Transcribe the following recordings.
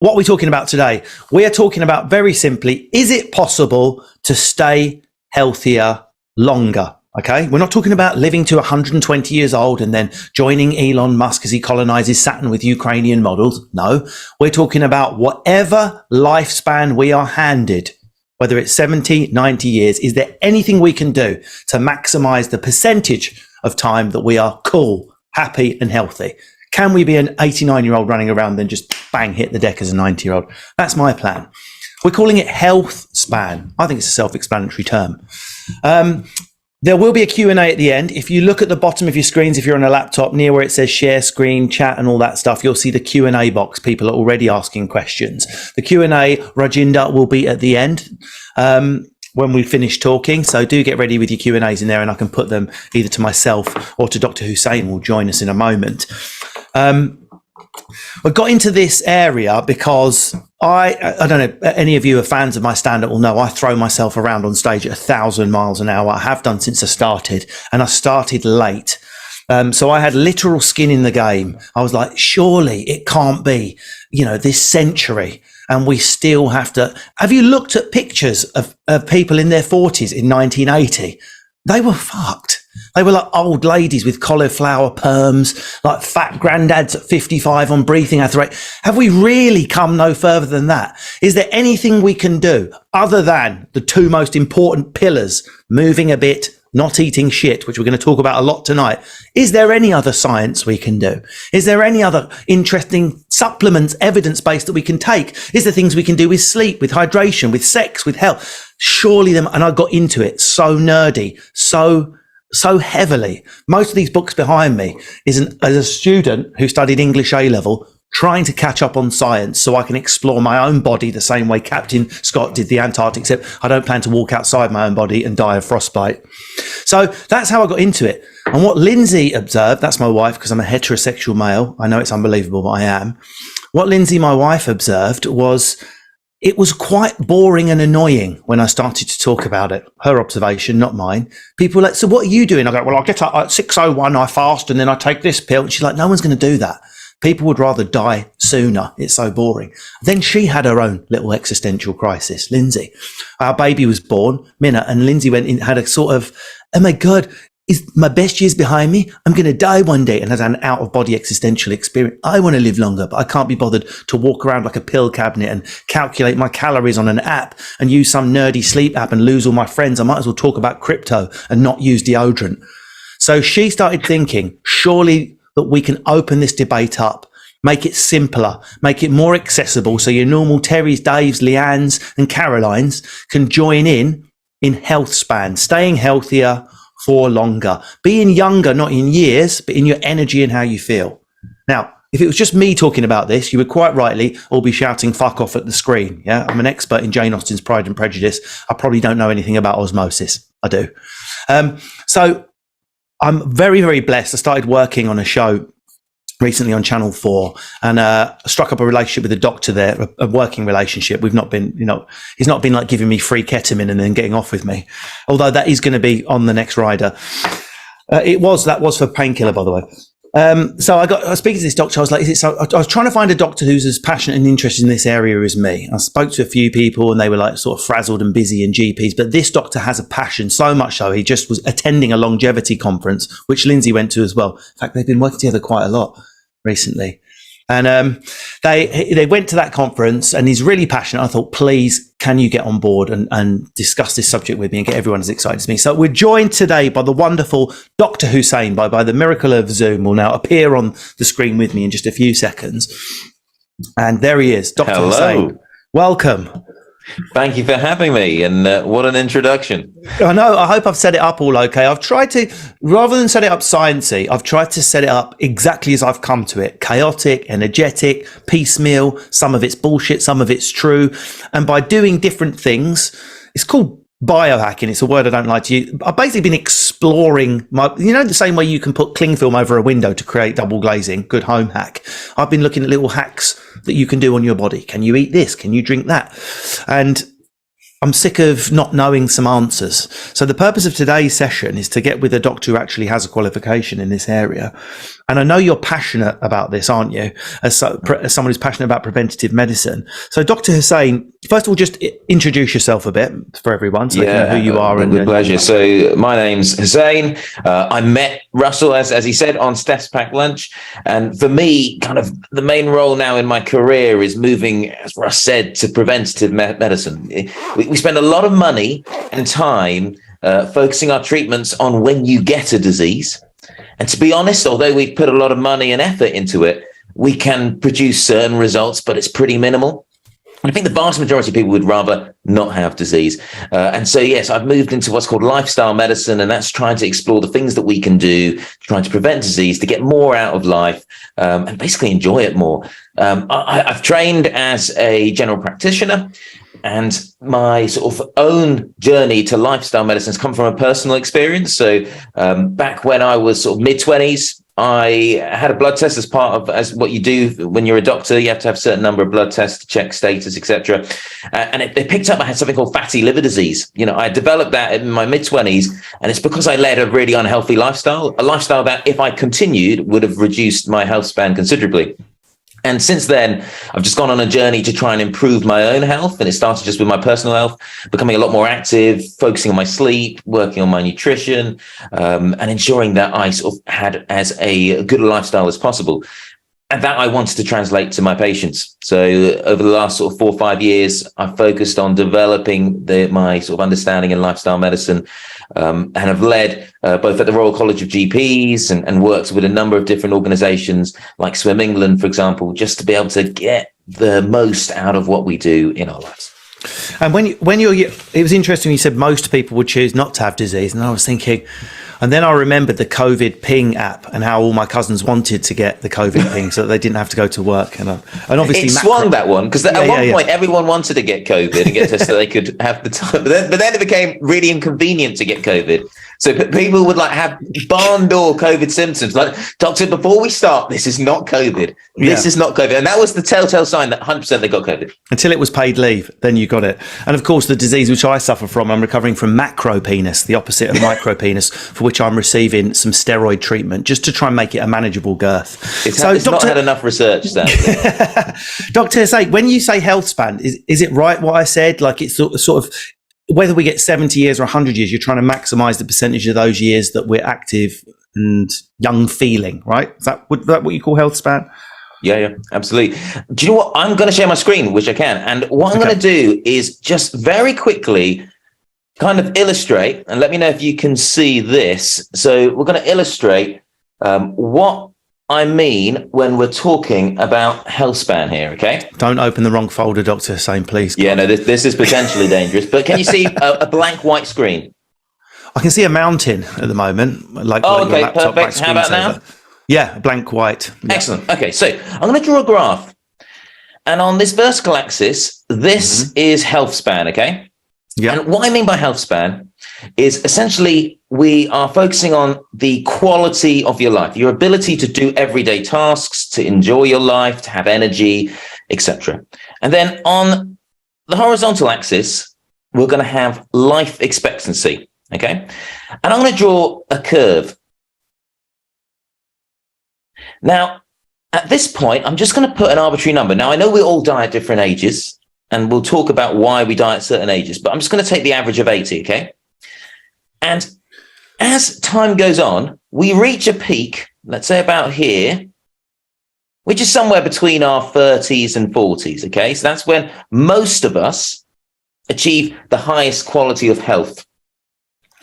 what are we talking about today? We are talking about, very simply, is it possible to stay healthier longer? Okay, we're not talking about living to 120 years old and then joining Elon Musk as he colonizes Saturn with Ukrainian models. No, we're talking about whatever lifespan we are handed, whether it's 70, 90 years. Is there anything we can do to maximize the percentage of time that we are cool, happy and healthy? Can we be an 89-year-old running around then just bang, hit the deck as a 90-year-old? That's my plan. We're calling it health span. I think it's a self-explanatory term. There will be a Q&A at the end. If you look at the bottom of your screens, if you're on a laptop, near where it says share screen, chat and all that stuff, you'll see the Q&A box. People are already asking questions. The Q&A, Rajinder, will be at the end when we finish talking. So do get ready with your Q&As in there and I can put them either to myself or to Dr. Hussain, who will join us in a moment. We got into this area because I don't know, any of you are fans of my stand-up will know I throw myself around on stage at 1,000 miles an hour. I have done since I started, and I started late. So I had literal skin in the game. I was like, surely it can't be, this century. And we still have to. Have you looked at pictures of people in their 40s in 1980? They were fucked. They were like old ladies with cauliflower perms, like fat granddads at 55 on breathing apparatus. Have we really come no further than that? Is there anything we can do other than the two most important pillars, moving a bit, not eating shit, which we're going to talk about a lot tonight? Is there any other science we can do? Is there any other interesting supplements, evidence-based that we can take? Is there things we can do with sleep, with hydration, with sex, with health? Surely them. And I got into it so nerdy, so heavily. Most of these books behind me is as a student who studied English A-level, trying to catch up on science so I can explore my own body the same way Captain Scott did the Antarctic, except I don't plan to walk outside my own body and die of frostbite. So that's how I got into it. And what Lindsay observed, that's my wife, because I'm a heterosexual male. I know it's unbelievable, but I am. What Lindsay, my wife, observed was it was quite boring and annoying when I started to talk about it. Her observation, not mine. People were like, so what are you doing? I go, well, I get up at 6:01, I fast, and then I take this pill. And she's like, no one's going to do that. People would rather die sooner. It's so boring. Then she had her own little existential crisis, Lindsay. Our baby was born, Minna, and Lindsay went in, had a sort of, oh my God, is my best years behind me? I'm going to die one day, and has an out-of-body existential experience. I want to live longer, but I can't be bothered to walk around like a pill cabinet and calculate my calories on an app and use some nerdy sleep app and lose all my friends. I might as well talk about crypto and not use deodorant. So she started thinking, surely that we can open this debate up, make it simpler, make it more accessible so your normal Terrys, Daves, Leannes and Carolines can join in health span, staying healthier for longer, being younger, not in years, but in your energy and how you feel. Now, if it was just me talking about this, you would quite rightly all be shouting fuck off at the screen. Yeah, I'm an expert in Jane Austen's Pride and Prejudice. I probably don't know anything about osmosis. I do. So I'm very, very blessed. I started working on a show recently on Channel 4 and struck up a relationship with a doctor there, a working relationship. We've not been, he's not been like giving me free ketamine and then getting off with me, although that is going to be on the next rider. That was for painkiller, by the way. So I was speaking to this doctor. I was like, I was trying to find a doctor who's as passionate and interested in this area as me. I spoke to a few people and they were like sort of frazzled and busy in GPs, but this doctor has a passion, so much so he just was attending a longevity conference, which Lindsay went to as well. In fact, they've been working together quite a lot recently. And they went to that conference and he's really passionate. I thought, please, can you get on board and discuss this subject with me and get everyone as excited as me? So we're joined today by the wonderful Dr. Hussain, by the miracle of Zoom, will now appear on the screen with me in just a few seconds. And there he is, Dr. Hussain. Welcome. Thank you for having me, and what an introduction. I know, I hope I've set it up all okay. I've tried to, rather than set it up sciencey, I've tried to set it up exactly as I've come to it. Chaotic, energetic, piecemeal, some of it's bullshit, some of it's true. And by doing different things, it's called biohacking. It's a word I don't like to use. I've basically been exploring the same way you can put cling film over a window to create double glazing, good home hack. I've been looking at little hacks that you can do on your body. Can you eat this? Can you drink that? And I'm sick of not knowing some answers. So the purpose of today's session is to get with a doctor who actually has a qualification in this area. And I know you're passionate about this, aren't you? As someone who's passionate about preventative medicine. So Dr. Hussain, first of all, just introduce yourself a bit for everyone so they know who you are. With pleasure. So my name's Hussain. I met Russell, as he said, on Steph's Packed Lunch. And for me, kind of the main role now in my career is moving, as Russ said, to preventative medicine. We spend a lot of money and time focusing our treatments on when you get a disease. And to be honest, although we've put a lot of money and effort into it, we can produce certain results, but it's pretty minimal. I think the vast majority of people would rather not have disease. And so, yes, I've moved into what's called lifestyle medicine, and that's trying to explore the things that we can do, trying to prevent disease, to get more out of life, and basically enjoy it more. I've trained as a general practitioner, and my sort of own journey to lifestyle medicine has come from a personal experience. So back when I was sort of mid-20s, I had a blood test as what you do when you're a doctor. You have to have a certain number of blood tests to check status, etc. And they picked up I had something called fatty liver disease. I developed that in my mid-20s, and it's because I led a really unhealthy lifestyle, a lifestyle that, if I continued, would have reduced my health span considerably. And since then, I've just gone on a journey to try and improve my own health. And it started just with my personal health, becoming a lot more active, focusing on my sleep, working on my nutrition, and ensuring that I sort of had as a good a lifestyle as possible. And that I wanted to translate to my patients. So over the last sort of 4 or 5 years, I've focused on developing my sort of understanding in lifestyle medicine, and have led both at the Royal College of GPs and worked with a number of different organizations like Swim England, for example, just to be able to get the most out of what we do in our lives. And it was interesting, you said most people would choose not to have disease. And I was thinking, and then I remembered the COVID ping app and how all my cousins wanted to get the COVID ping so that they didn't have to go to work. And obviously it swung that one, because at one point everyone wanted to get COVID and get tested so they could have the time. But then it became really inconvenient to get COVID. So people would have barn door COVID symptoms. Like, doctor, before we start, this is not COVID. This is not COVID. And that was the telltale sign that 100% they got COVID. Until it was paid leave, then you got it. And of course, the disease which I suffer from, I'm recovering from macropenis, the opposite of micropenis, for which I'm receiving some steroid treatment just to try and make it a manageable girth. It's not had enough research, sadly. Dr. Hussain, when you say health span, is it right what I said? Like, it's sort of whether we get 70 years or 100 years, you're trying to maximize the percentage of those years that we're active and young feeling, right? Is that what you call health span? Yeah, absolutely. Do you know what? I'm going to share my screen, which I can. And what I'm going to do is just very quickly kind of illustrate, and let me know if you can see this. So we're going to illustrate what I mean when we're talking about health span here, okay? Don't open the wrong folder, Dr. Hussain, please. Yeah, no, this is potentially dangerous. But can you see a blank white screen? I can see a mountain at the moment. Okay, perfect. How about now? Yeah, blank white. Yeah. Excellent. Okay, so I'm going to draw a graph. And on this vertical axis, this is health span, okay? Yeah. And what I mean by health span is essentially we are focusing on the quality of your life, your ability to do everyday tasks, to enjoy your life, to have energy, etc. And then on the horizontal axis, we're going to have life expectancy, okay? And I'm going to draw a curve. Now, at this point, I'm just going to put an arbitrary number. Now, I know we all die at different ages, and we'll talk about why we die at certain ages, but I'm just going to take the average of 80, okay? And as time goes on, we reach a peak, let's say about here, which is somewhere between our 30s and 40s, okay? So that's when most of us achieve the highest quality of health.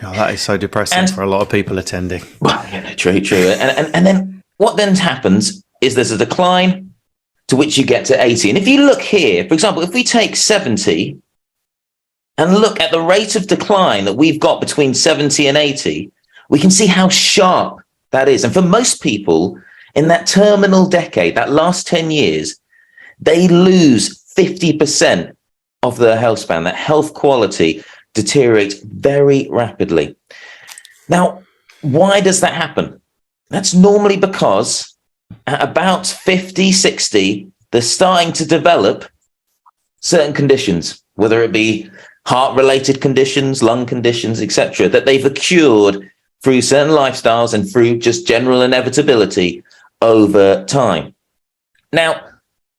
Oh, that is so depressing for a lot of people attending. Well, true. And then what then happens is there's a decline to which you get to 80. And if you look here, for example, if we take 70 and look at the rate of decline that we've got between 70 and 80, we can see how sharp that is. And for most people in that terminal decade, that last 10 years, they lose 50% of their health span. That health quality deteriorates very rapidly. Now, why does that happen? That's normally because at about 50, 60, they're starting to develop certain conditions, whether it be heart-related conditions, lung conditions, etc., that they've accrued through certain lifestyles and through just general inevitability over time. Now,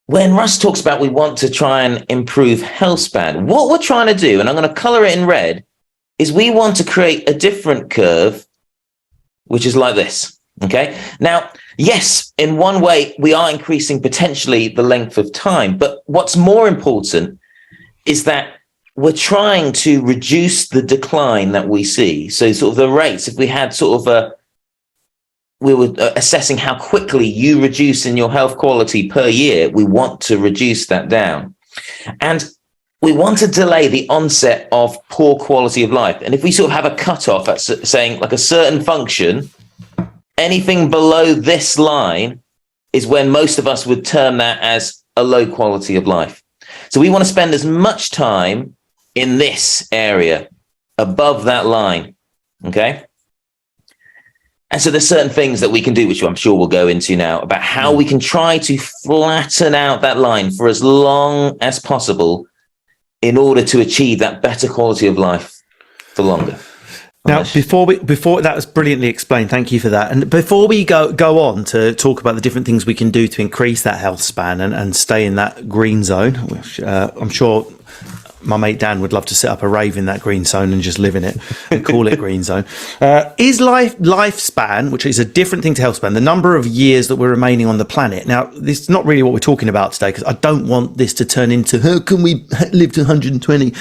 when Russ talks about we want to try and improve health span, what we're trying to do, and I'm going to color it in red, is we want to create a different curve, which is like this. Okay. Now, yes, in one way, we are increasing potentially the length of time, but what's more important is that we're trying to reduce the decline that we see. So sort of the rates, if we had sort of we were assessing how quickly you reduce in your health quality per year, we want to reduce that down. And we want to delay the onset of poor quality of life. And if we sort of have a cutoff at saying like a certain function, anything below this line is when most of us would term that as a low quality of life. So we want to spend as much time in this area above that line. Okay. And so there's certain things that we can do, which I'm sure we'll go into now, about how we can try to flatten out that line for as long as possible in order to achieve that better quality of life for longer. Now, before that was brilliantly explained. Thank you for that. And before we go on to talk about the different things we can do to increase that health span and stay in that green zone, which I'm sure my mate Dan would love to set up a rave in that green zone and just live in it and call it green zone. Is lifespan, which is a different thing to health span, the number of years that we're remaining on the planet. Now, this is not really what we're talking about today, because I don't want this to turn into how can we live to 120?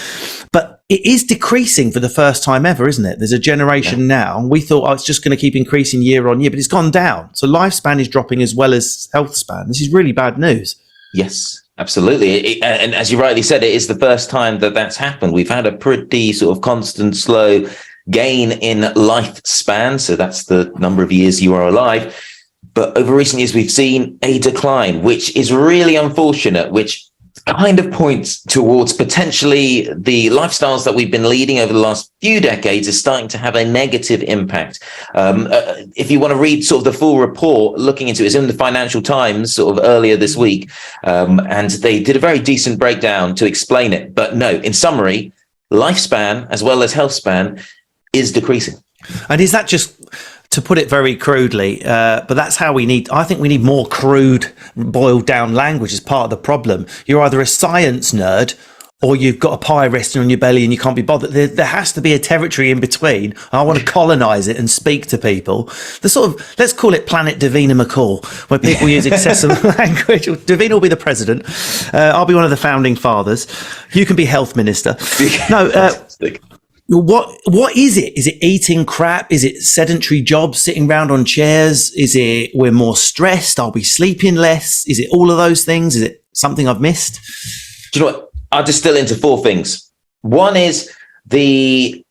But it is decreasing for the first time ever, isn't it? There's a generation now. We thought, it's just going to keep increasing year on year, but it's gone down. So lifespan is dropping as well as health span. This is really bad news. Yes. Absolutely. And as you rightly said, it is the first time that that's happened. We've had a pretty sort of constant, slow gain in lifespan. So that's the number of years you are alive. But over recent years, we've seen a decline, which is really unfortunate, which kind of points towards potentially the lifestyles that we've been leading over the last few decades is starting to have a negative impact. If you want to read sort of the full report, looking into it, it's in the Financial Times sort of earlier this week, and they did a very decent breakdown to explain it. But no, in summary, lifespan as well as health span is decreasing. And is that just, to put it very crudely, but that's how I think we need more crude, boiled down language as part of the problem. You're either a science nerd or you've got a pie resting on your belly and you can't be bothered. There has to be a territory in between. I want to colonize it and speak to people. The sort of, let's call it Planet Davina McCall, where people use excessive language. Davina will be the president. I'll be one of the founding fathers. You can be health minister. No, what is it? Is it eating crap? Is it sedentary jobs, sitting around on chairs? Is it we're more stressed? Are we sleeping less? Is it all of those things? Is it something I've missed? Do you know what? I'll distill into four things. One is the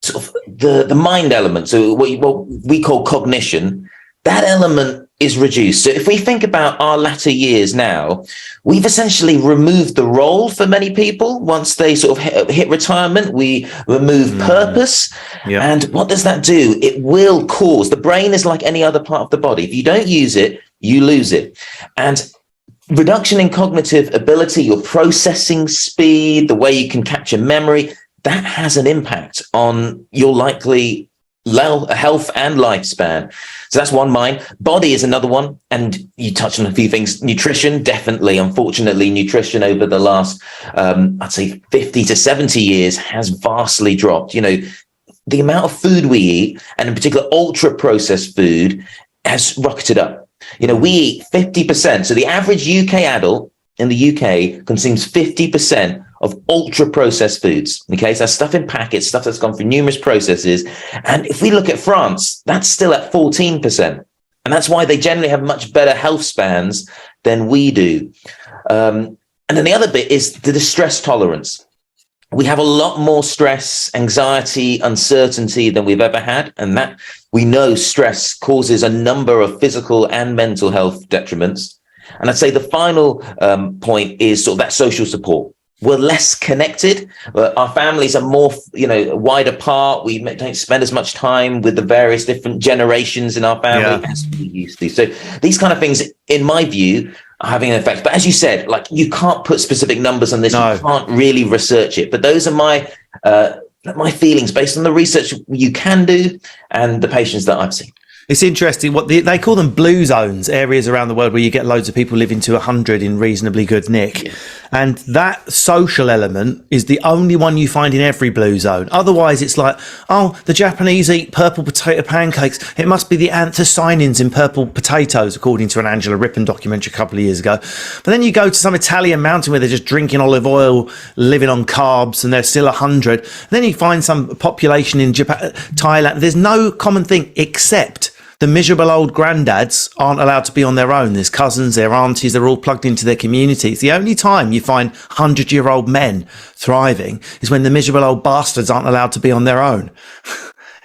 sort of the mind element. So what we call cognition. That element is reduced. So if we think about our latter years now, we've essentially removed the role for many people. Once they sort of hit retirement, we remove purpose. Yeah. And what does that do? It will cause, the brain is like any other part of the body. If you don't use it, you lose it. And reduction in cognitive ability, your processing speed, the way you can capture memory, that has an impact on your likely health and lifespan. So that's one mind. Body is another one. And you touched on a few things. Nutrition, definitely. Unfortunately, nutrition over the last, I'd say 50 to 70 years has vastly dropped. You know, the amount of food we eat, and in particular, ultra processed food, has rocketed up. You know, we eat 50%. So the average UK adult in the UK consumes 50% of ultra processed foods. Okay, so that's stuff in packets, stuff that's gone through numerous processes. And if we look at France, that's still at 14%. And that's why they generally have much better health spans than we do. And then the other bit is the distress tolerance. We have a lot more stress, anxiety, uncertainty than we've ever had. And that we know stress causes a number of physical and mental health detriments. And I'd say the final point is sort of that social support. We're less connected. Our families are more, wide apart. We don't spend as much time with the various different generations in our family as we used to. So these kind of things, in my view, having an effect. But as you said, like, you can't put specific numbers on this. No. You can't really research it. But those are my feelings based on the research you can do and the patients that I've seen. It's interesting what they call them blue zones, areas around the world where you get loads of people living to 100 in reasonably good nick. Yeah. And that social element is the only one you find in every blue zone. Otherwise, it's like, oh, the Japanese eat purple potato pancakes. It must be the anthocyanins in purple potatoes, according to an Angela Rippon documentary a couple of years ago. But then you go to some Italian mountain where they're just drinking olive oil, living on carbs, and they're still 100. And then you find some population in Japan, Thailand. There's no common thing except the miserable old granddads aren't allowed to be on their own. There's cousins, their aunties, they're all plugged into their community. It's the only time you find 100-year-old men thriving is when the miserable old bastards aren't allowed to be on their own.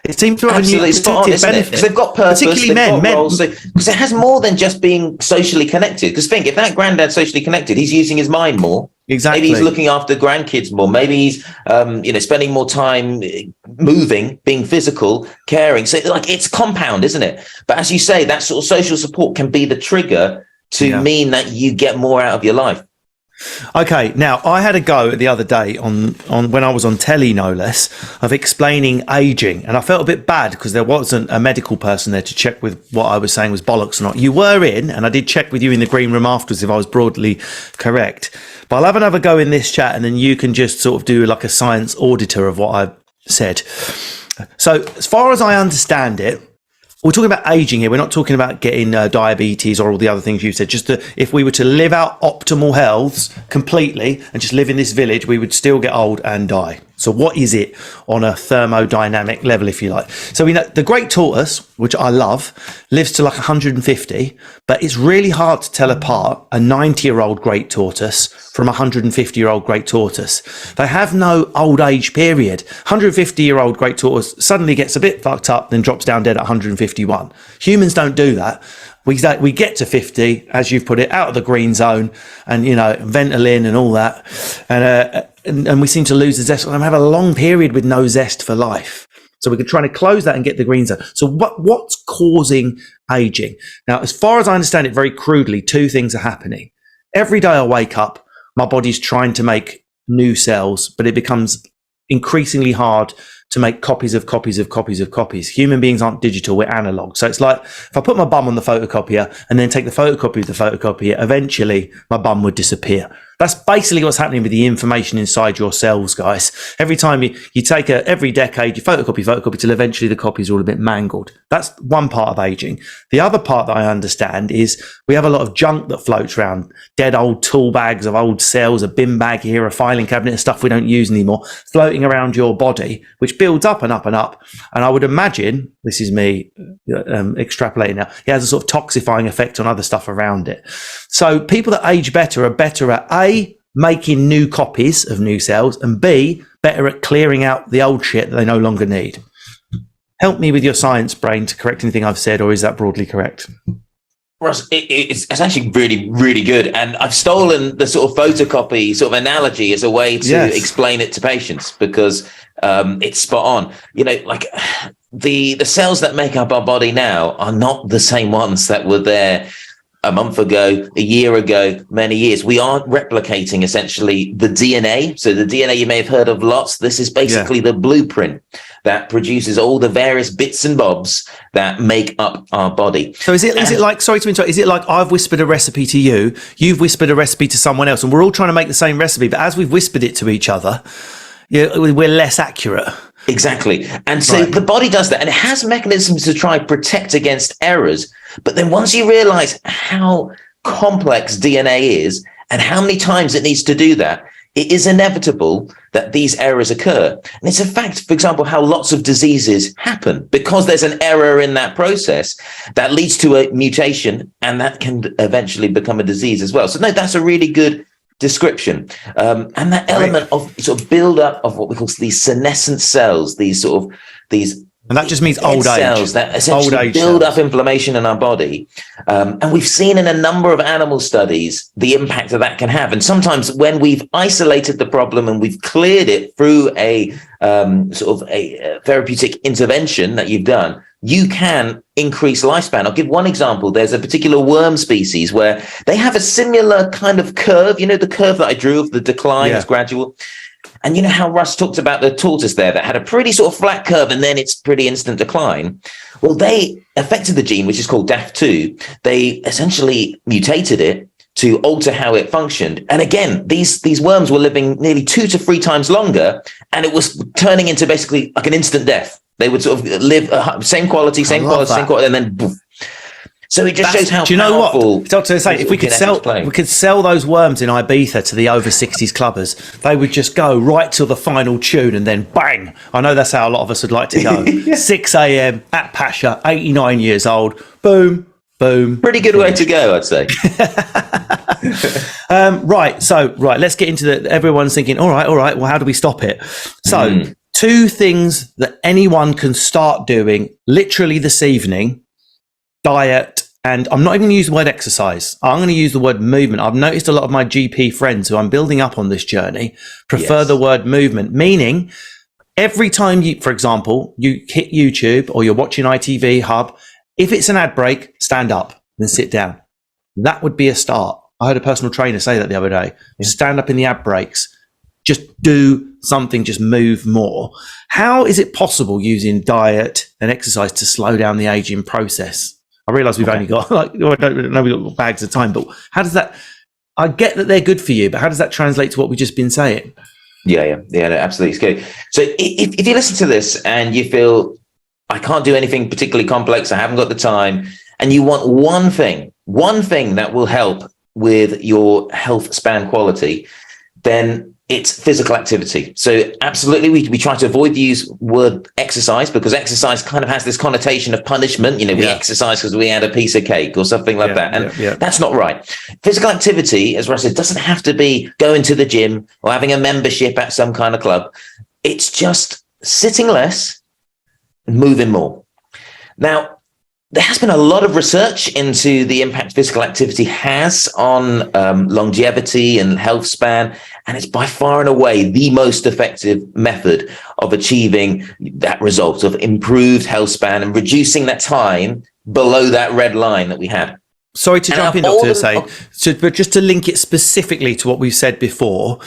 It seems to have absolutely a new benefit. Because they've got purpose, particularly men. Because it has more than just being socially connected. Because think, if that granddad's socially connected, he's using his mind more. Exactly. Maybe he's looking after grandkids more. Maybe he's, spending more time moving, being physical, caring. So, like, it's compound, isn't it? But as you say, that sort of social support can be the trigger to mean that you get more out of your life. Okay, now I had a go the other day on when I was on telly, no less, of explaining aging, and I felt a bit bad because there wasn't a medical person there to check with what I was saying was bollocks or not. You were in, and I did check with you in the green room afterwards if I was broadly correct. But I'll have another go in this chat, and then you can just sort of do like a science auditor of what I've said. So as far as I understand it, we're talking about aging here. We're not talking about getting diabetes or all the other things you said. Just if we were to live out optimal healths completely and just live in this village, we would still get old and die. So what is it on a thermodynamic level, if you like? So we know the great tortoise, which I love, lives to like 150, but it's really hard to tell apart a 90-year-old great tortoise from a 150-year-old great tortoise. They have no old age period. 150-year-old great tortoise suddenly gets a bit fucked up, then drops down dead at 151. Humans don't do that. We get to 50, as you've put it, out of the green zone, and Ventolin and all that, and we seem to lose the zest. We have a long period with no zest for life. So we're trying to close that and get the green zone. So what's causing aging? Now, as far as I understand it, very crudely, two things are happening. Every day I wake up, my body's trying to make new cells, but it becomes increasingly hard to make copies of copies of copies of copies. Human beings aren't digital, we're analog. So it's like if I put my bum on the photocopier and then take the photocopy of the photocopier, eventually my bum would disappear. That's basically what's happening with the information inside your cells, guys. Every time you take every decade, you photocopy till eventually the copies are all a bit mangled. That's one part of aging. The other part that I understand is we have a lot of junk that floats around, dead old tool bags of old cells, a bin bag here, a filing cabinet of stuff we don't use anymore, floating around your body, which builds up and up and up. And I would imagine, this is me extrapolating now, it has a sort of toxifying effect on other stuff around it. So people that age better are better at A, making new copies of new cells, and B, better at clearing out the old shit that they no longer need. Help me with your science brain to correct anything I've said, or is that broadly correct? Ross, it's actually really, really good. And I've stolen the sort of photocopy sort of analogy as a way to explain it to patients, because it's spot on. Like the cells that make up our body now are not the same ones that were there a month ago, a year ago, many years. We are replicating essentially the DNA. So the DNA, you may have heard of lots. This is basically the blueprint that produces all the various bits and bobs that make up our body. So is it like, sorry to interrupt, is it like I've whispered a recipe to you, you've whispered a recipe to someone else, and we're all trying to make the same recipe, but as we've whispered it to each other, we're less accurate. Exactly. And so the body does that, and it has mechanisms to try protect against errors. But then once you realize how complex DNA is and how many times it needs to do that, it is inevitable that these errors occur. And it's a fact, for example, how lots of diseases happen because there's an error in that process that leads to a mutation, and that can eventually become a disease as well. So no, that's a really good description. And that element of sort of build up of what we call these senescent cells, and that just means old cells age. That essentially build up inflammation in our body. And we've seen in a number of animal studies the impact that can have. And sometimes when we've isolated the problem and we've cleared it through a sort of a therapeutic intervention that you've done, you can increase lifespan. I'll give one example. There's a particular worm species where they have a similar kind of curve. You know, the curve that I drew of the decline is gradual. And you know how Russ talked about the tortoise there that had a pretty sort of flat curve and then it's pretty instant decline. Well, they affected the gene, which is called DAF2. They essentially mutated it to alter how it functioned. And again, these worms were living nearly 2 to 3 times longer, and it was turning into basically like an instant death. They would sort of live same quality, and then poof. So it just shows how. Do you know what, Doctor Hussain? If we could sell those worms in Ibiza to the over 60s clubbers, they would just go right till the final tune and then bang. I know that's how a lot of us would like to go. 6 a.m. at Pasha, 89 years old. Boom, boom. Pretty good way to go, I'd say. Right. Let's get into everyone's thinking. All right. Well, how do we stop it? So. 2 things that anyone can start doing literally this evening: diet, and I'm not even going to use the word exercise. I'm going to use the word movement. I've noticed a lot of my GP friends who I'm building up on this journey prefer the word movement, meaning every time you, for example, you hit YouTube or you're watching ITV Hub, if it's an ad break, stand up and sit down. That would be a start. I heard a personal trainer say that the other day. Stand up in the ad breaks. Just do something, just move more. How is it possible using diet and exercise to slow down the aging process? I realise we've only got I don't know, we've got bags of time, but how does that, I get that they're good for you, but how does that translate to what we've just been saying? Yeah, no, absolutely. It's good. So if you listen to this and you feel, I can't do anything particularly complex, I haven't got the time, and you want one thing that will help with your health span quality, then it's physical activity. So absolutely, we try to avoid the use word exercise, because exercise kind of has this connotation of punishment. You know, we exercise because we had a piece of cake or something like that. And that's not right. Physical activity, as Russ said, doesn't have to be going to the gym or having a membership at some kind of club. It's just sitting less and moving more. Now, there has been a lot of research into the impact physical activity has on longevity and health span, and it's by far and away the most effective method of achieving that result of improved health span and reducing that time below that red line that we had. Sorry to jump in, Dr. Hussain, but just to link it specifically to what we've said before.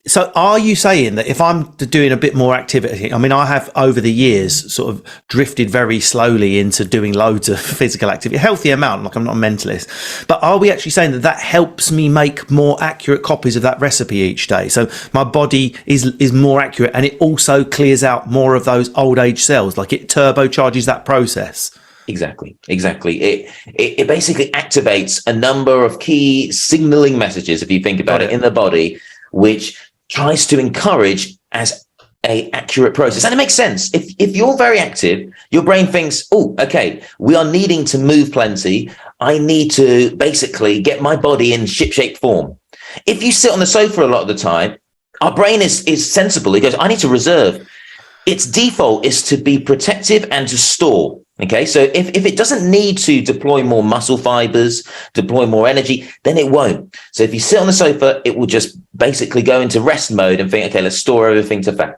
So are you saying that if I'm doing a bit more activity, I mean, I have over the years sort of drifted very slowly into doing loads of physical activity, a healthy amount, like I'm not a mentalist, but are we actually saying that that helps me make more accurate copies of that recipe each day? So my body is more accurate, and it also clears out more of those old age cells, like it turbocharges that process. Exactly. It basically activates a number of key signaling messages, if you think about it, in the body, which tries to encourage as a accurate process. And it makes sense. If you're very active, your brain thinks, oh, okay, we are needing to move plenty. I need to basically get my body in ship-shape form. If you sit on the sofa a lot of the time, our brain is sensible. It goes, I need to reserve. Its default is to be protective and to store. Okay, so if it doesn't need to deploy more muscle fibers, deploy more energy, then it won't. So if you sit on the sofa, it will just basically go into rest mode and think, okay, let's store everything to fat.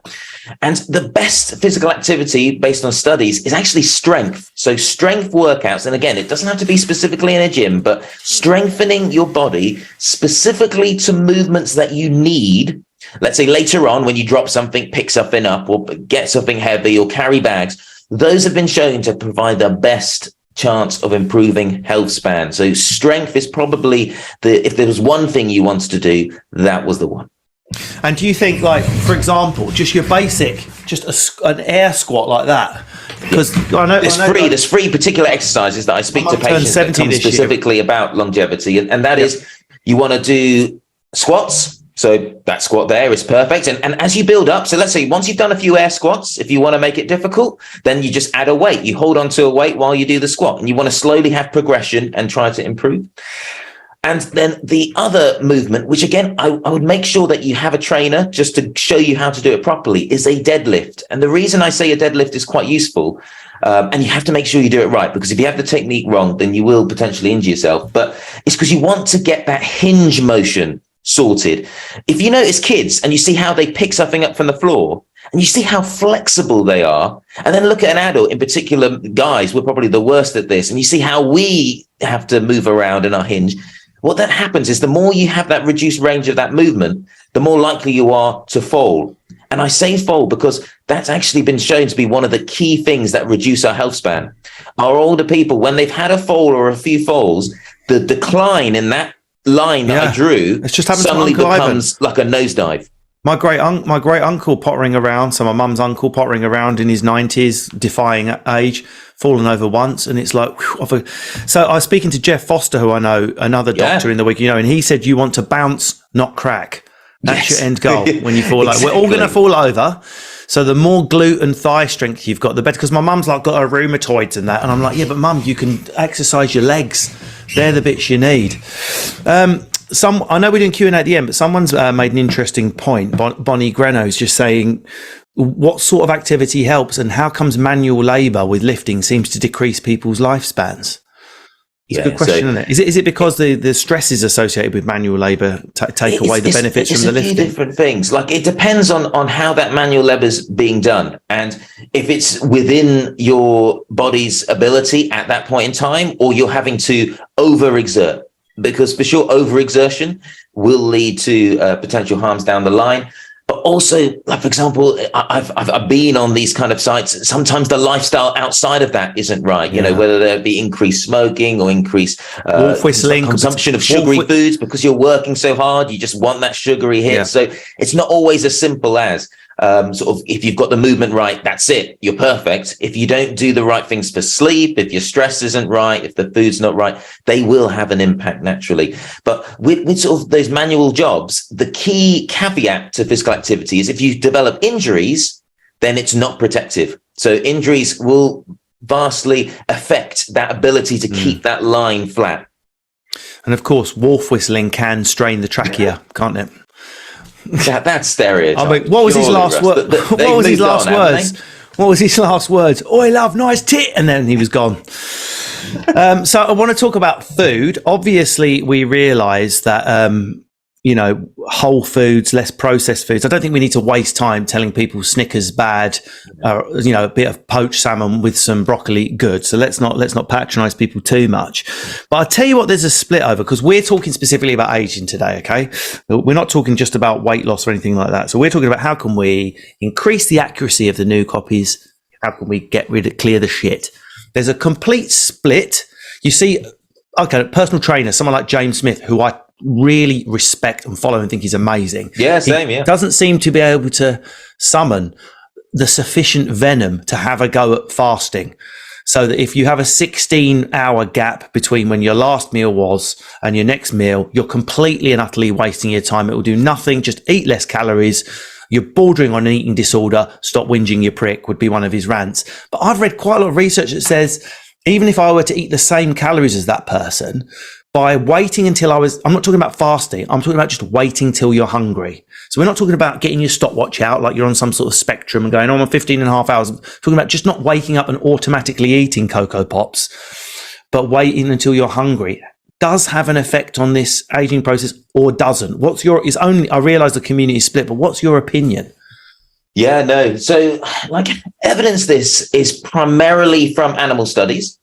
And the best physical activity based on studies is actually strength. So strength workouts. And again, it doesn't have to be specifically in a gym, but strengthening your body specifically to movements that you need. Let's say later on when you drop something, pick something up, or get something heavy or carry bags. Those have been shown to provide the best chance of improving health span. So strength is probably if there was one thing you wanted to do, that was the one. And do you think, like, for example, just your basic, just an air squat like that? Because I know there's three particular exercises that I speak to patients that come specifically about longevity, and that is you want to do squats. So that squat there is perfect. And as you build up, so let's say once you've done a few air squats, if you want to make it difficult, then you just add a weight. You hold on to a weight while you do the squat, and you want to slowly have progression and try to improve. And then the other movement, which again, I would make sure that you have a trainer just to show you how to do it properly, is a deadlift. And the reason I say a deadlift is quite useful, and you have to make sure you do it right, because if you have the technique wrong, then you will potentially injure yourself. But it's because you want to get that hinge motion sorted. If you notice kids and you see how they pick something up from the floor, and you see how flexible they are. And then look at an adult, in particular, guys, we're probably the worst at this. And you see how we have to move around in our hinge. What that happens is the more you have that reduced range of that movement, the more likely you are to fall. And I say fall because that's actually been shown to be one of the key things that reduce our health span. Our older people, when they've had a fall or a few falls, the decline in that line that I drew it's just suddenly becomes like a nosedive. My great uncle pottering around, so my mum's uncle pottering around in his 90s, defying age, fallen over once, and it's like, whew, so I was speaking to Jeff Foster, who I know, another doctor in the week, and he said you want to bounce, not crack. That's your end goal when you fall over. We're all going to fall over. So the more glute and thigh strength you've got, the better. Because my mum's like got her rheumatoids and that. And I'm like, yeah, but mum, you can exercise your legs. They're the bits you need. I know we're doing Q&A at the end, but someone's made an interesting point. Bonnie Greno's just saying, what sort of activity helps and how comes manual labour with lifting seems to decrease people's lifespans? It's a good question, isn't it? Is it because the stresses associated with manual labour take away the benefits from the lifting? It's a few different things. Like, it depends on how that manual labour is being done. And if it's within your body's ability at that point in time, or you're having to overexert. Because for sure, overexertion will lead to potential harms down the line. But also, like, for example, I've been on these kind of sites. Sometimes the lifestyle outside of that isn't right. You know, whether there be increased smoking or increased wolf whistling, consumption of sugary foods because you're working so hard. You just want that sugary hit. So it's not always as simple as sort of, if you've got the movement right, that's it. You're perfect. If you don't do the right things for sleep, if your stress isn't right, if the food's not right, they will have an impact naturally. But with sort of those manual jobs, the key caveat to physical activity is if you develop injuries, then it's not protective. So injuries will vastly affect that ability to keep that line flat. And of course, wolf whistling can strain the trachea, can't it? That's stereotype. I mean, what was his last word? What was his last words? What was his last words? "Oi, love, nice tit," and then he was gone. So I want to talk about food. Obviously, we realise that whole foods, less processed foods. I don't think we need to waste time telling people Snickers bad, a bit of poached salmon with some broccoli good. So let's not patronise people too much. But I'll tell you what, there's a split over, because we're talking specifically about aging today, okay? We're not talking just about weight loss or anything like that. So we're talking about how can we increase the accuracy of the new copies? How can we clear the shit? There's a complete split. You see, okay, personal trainer, someone like James Smith, who I really respect and follow and think he's amazing. Yeah, same, yeah. Doesn't seem to be able to summon the sufficient venom to have a go at fasting. So that if you have a 16-hour gap between when your last meal was and your next meal, you're completely and utterly wasting your time. It will do nothing. Just eat less calories. You're bordering on an eating disorder. Stop whinging, you prick, would be one of his rants. But I've read quite a lot of research that says, even if I were to eat the same calories as that person, by waiting until I'm not talking about fasting, I'm talking about just waiting till you're hungry. So we're not talking about getting your stopwatch out like you're on some sort of spectrum and going, I'm 15 and a half hours. I'm talking about just not waking up and automatically eating Cocoa Pops, but waiting until you're hungry. Does have an effect on this aging process or doesn't? I realise the community is split, but what's your opinion? Yeah, no. So, like, evidence this is primarily from animal studies.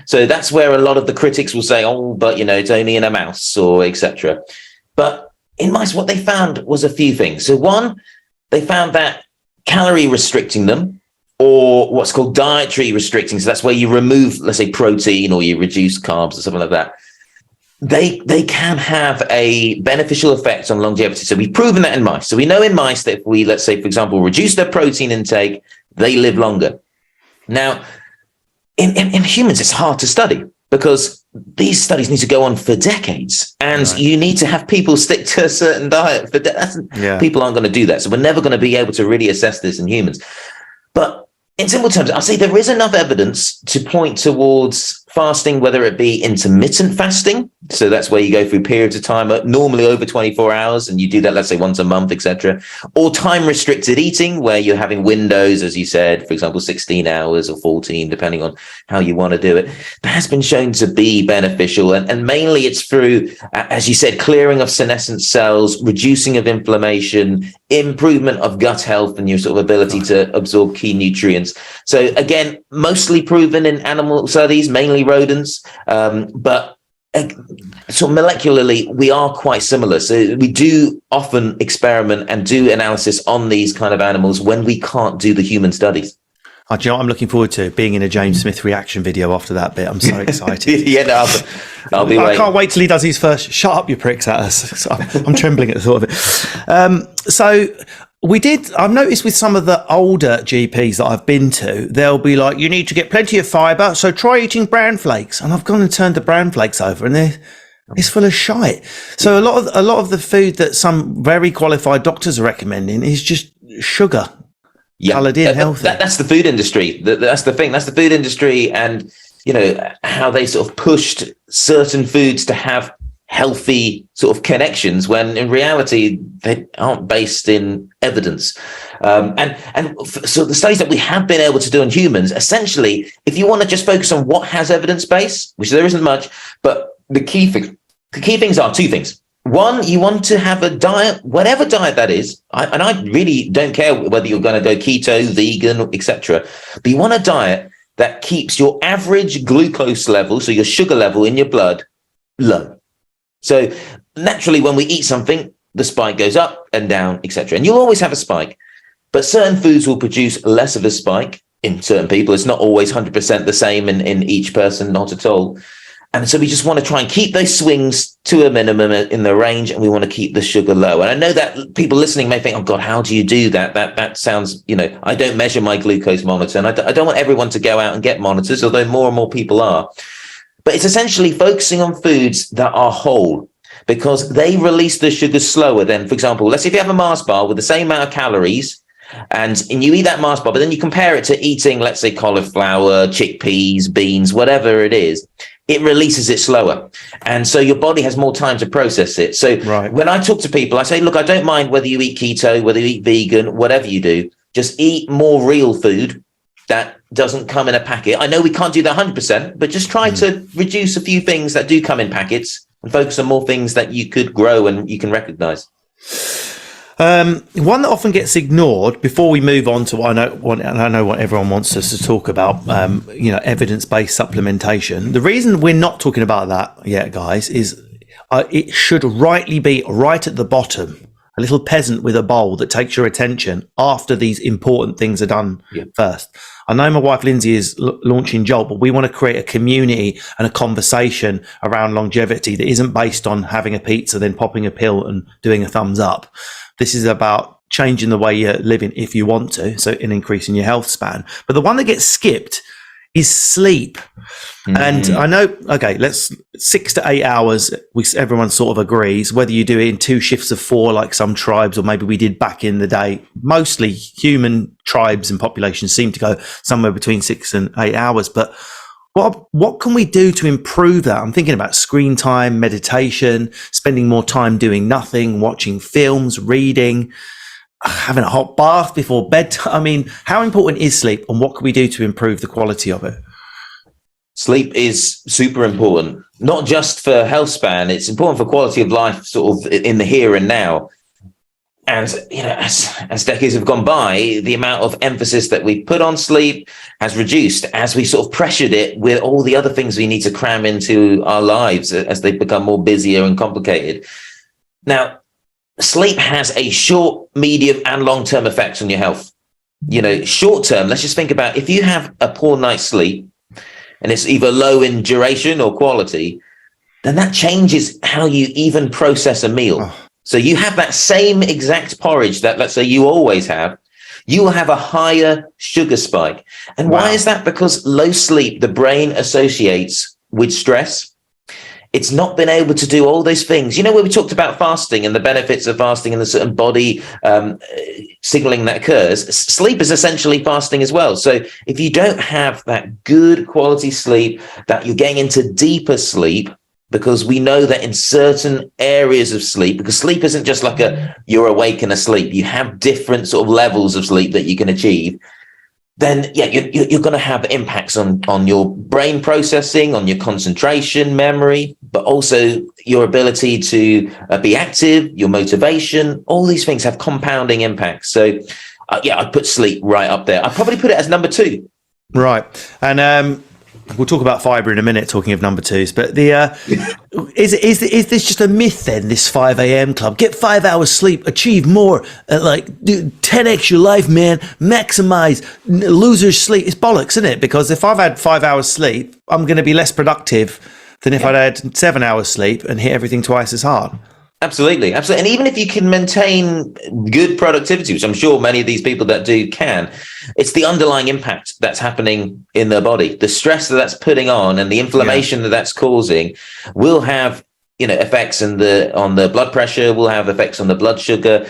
So that's where a lot of the critics will say, but it's only in a mouse or etc. But in mice, what they found was a few things. So one, they found that calorie restricting them, or what's called dietary restricting, so that's where you remove, let's say, protein, or you reduce carbs or something like that, they can have a beneficial effect on longevity. So we've proven that in mice. So we know in mice that if we, let's say, for example, reduce their protein intake, they live longer. Now, in humans, it's hard to study because these studies need to go on for decades, and you need to have people stick to a certain diet for people aren't going to do that. So we're never going to be able to really assess this in humans. But in simple terms, I'll say there is enough evidence to point towards fasting, whether it be intermittent fasting. So that's where you go through periods of time, normally over 24 hours, and you do that, let's say, once a month, etc. Or time restricted eating, where you're having windows, as you said, for example, 16 hours or 14, depending on how you want to do it. That has been shown to be beneficial. And mainly it's through, as you said, clearing of senescent cells, reducing of inflammation, improvement of gut health and your sort of ability to absorb key nutrients. So again, mostly proven in animal studies, mainly rodents, but so molecularly we are quite similar. So we do often experiment and do analysis on these kind of animals when we can't do the human studies. Oh, do you know what I'm looking forward to? Being in a James Smith reaction video after that bit. I'm so excited. Yeah, no, I'll be waiting. I can't wait till he does his first "shut up, you pricks" at us. So I'm trembling at the thought of it. So I've noticed with some of the older GPs that I've been to, they'll be like, you need to get plenty of fibre, so try eating bran flakes. And I've gone and turned the bran flakes over and it's full of shite. So a lot of the food that some very qualified doctors are recommending is just sugar. Coloured in, healthy. That's the food industry. That's the thing. That's the food industry, and how they sort of pushed certain foods to have healthy sort of connections when in reality they aren't based in evidence. So the studies that we have been able to do in humans, essentially, if you want to just focus on what has evidence base, which there isn't much, but the key things are two things. One, you want to have a diet, whatever diet that is, and I really don't care whether you're going to go keto, vegan, etc. But you want a diet that keeps your average glucose level, so your sugar level in your blood, low. So naturally, when we eat something, the spike goes up and down, etc. And you'll always have a spike, but certain foods will produce less of a spike in certain people. It's not always 100% the same in each person, not at all. And so we just want to try and keep those swings to a minimum in the range, and we want to keep the sugar low. And I know that people listening may think, oh God, how do you do that? That sounds, I don't measure my glucose monitor, and I don't want everyone to go out and get monitors, although more and more people are. But it's essentially focusing on foods that are whole, because they release the sugar slower than, for example, let's say if you have a Mars bar with the same amount of calories, and you eat that Mars bar, but then you compare it to eating, let's say, cauliflower, chickpeas, beans, whatever it is, it releases it slower. And so your body has more time to process it. So When I talk to people, I say, look, I don't mind whether you eat keto, whether you eat vegan, whatever you do, just eat more real food that doesn't come in a packet. I know we can't do that 100%, but just try to reduce a few things that do come in packets and focus on more things that you could grow and you can recognize. One that often gets ignored before we move on to what I know what everyone wants us to talk about, evidence-based supplementation. The reason we're not talking about that yet, guys, is it should rightly be right at the bottom, a little peasant with a bowl that takes your attention after these important things are done first. I know my wife Lindsay is launching JOLT, but we want to create a community and a conversation around longevity that isn't based on having a pizza, then popping a pill and doing a thumbs up. This is about changing the way you're living if you want to, so in increasing your health span. But the one that gets skipped is sleep. And I know, let's 6 to 8 hours, everyone sort of agrees, whether you do it in 2 shifts of 4 like some tribes, or maybe we did back in the day. Mostly human tribes and populations seem to go somewhere between 6 and 8 hours. But what can we do to improve that? I'm thinking about screen time, meditation, spending more time doing nothing, watching films, reading, having a hot bath before bedtime. I mean, how important is sleep, and what can we do to improve the quality of it? Sleep is super important, not just for health span. It's important for quality of life, sort of in the here and now. And, as decades have gone by, the amount of emphasis that we put on sleep has reduced as we sort of pressured it with all the other things we need to cram into our lives as they become more busier and complicated. Now, sleep has a short, medium, and long-term effects on your health. Short term, let's just think about if you have a poor night's sleep and it's either low in duration or quality, then that changes how you even process a meal. So you have that same exact porridge that, let's say, you always have, you will have a higher sugar spike. And why is that? Because low sleep, the brain associates with stress. It's not been able to do all those things. Where we talked about fasting and the benefits of fasting and the certain body signaling that occurs, sleep is essentially fasting as well. So if you don't have that good quality sleep, that you're getting into deeper sleep, because we know that in certain areas of sleep, because sleep isn't just like you're awake and asleep, you have different sort of levels of sleep that you can achieve. then yeah, you're going to have impacts on your brain processing, on your concentration, memory, but also your ability to be active, your motivation. All these things have compounding impacts. So yeah, I'd put sleep right up there. I'd probably put it as number 2. Right. And we'll talk about fibre in a minute, talking of number 2s. But the is this just a myth then, this 5 a.m. club? Get 5 hours sleep, achieve more, like 10x your life, man, maximise losers sleep. It's bollocks, isn't it? Because if I've had 5 hours sleep, I'm going to be less productive than if I'd had 7 hours sleep and hit everything twice as hard. Absolutely. And even if you can maintain good productivity, which I'm sure many of these people that do can, it's the underlying impact that's happening in their body. The stress that's putting on and the inflammation that's causing will have, effects on the blood pressure, will have effects on the blood sugar.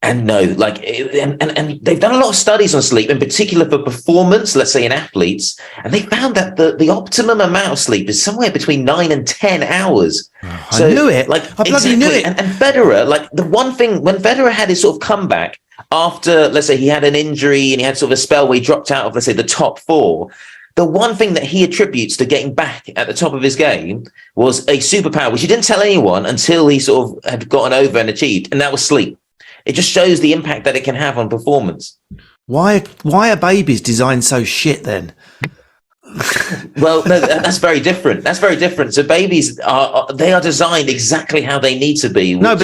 And no, and they've done a lot of studies on sleep, in particular for performance, let's say in athletes, and they found that the optimum amount of sleep is somewhere between 9 and 10 hours. I knew it. I bloody knew it. And Federer, the one thing, when Federer had his sort of comeback after, let's say he had an injury and he had sort of a spell where he dropped out of, let's say, the top 4, the one thing that he attributes to getting back at the top of his game was a superpower, which he didn't tell anyone until he sort of had gotten over and achieved, and that was sleep. It just shows the impact that it can have on performance. Why are babies designed so shit then? Well, no, that's very different. So babies are designed exactly how they need to be. I'm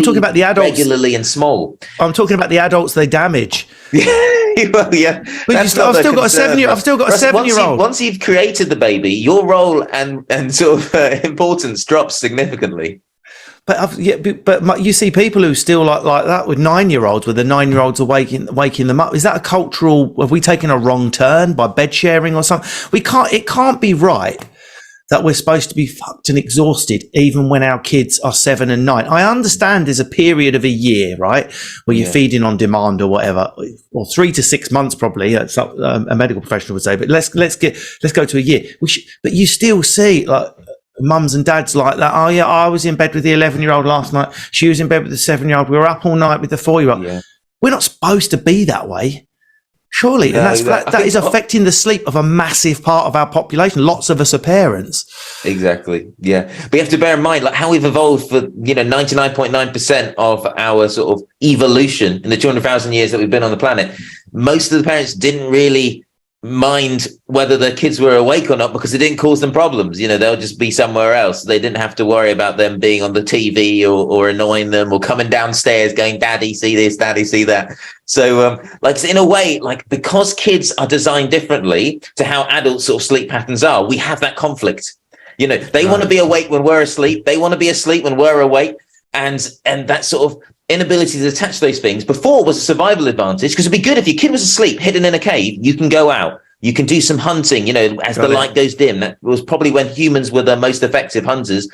talking about the adults. Regularly and small. I'm talking about the adults they damage. Well, yeah. I've still got a 7-year-old. Once you've created the baby, your role and sort of importance drops significantly. But you see people who still like that with 9-year-olds, where the 9-year-olds are waking them up. Is that a cultural? Have we taken a wrong turn by bed sharing or something? It can't be right that we're supposed to be fucked and exhausted even when our kids are 7 and 9. I understand there's a period of a year, right, where you're feeding on demand or whatever, or 3 to 6 months probably. That's a medical professional would say. But let's go to a year. But you still see mums and dads like that. Oh yeah, I was in bed with the 11-year-old last night. She was in bed with the 7-year-old. We were up all night with the 4-year-old. Yeah. We're not supposed to be that way, surely. No, and that is affecting the sleep of a massive part of our population. Lots of us are parents. Exactly. Yeah, but you have to bear in mind how we've evolved for 99.9% of our sort of evolution in the 200,000 years that we've been on the planet. Most of the parents didn't really mind whether the kids were awake or not, because it didn't cause them problems. They'll just be somewhere else. They didn't have to worry about them being on the TV or annoying them or coming downstairs going, "Daddy, see this, Daddy, see that." So in a way, because kids are designed differently to how adult sort of sleep patterns are, we have that conflict. They want to be awake when we're asleep. They want to be asleep when we're awake. And that sort of inability to attach those things before was a survival advantage, because it'd be good if your kid was asleep, hidden in a cave. You can go out, you can do some hunting, as the light goes dim. That was probably when humans were the most effective hunters.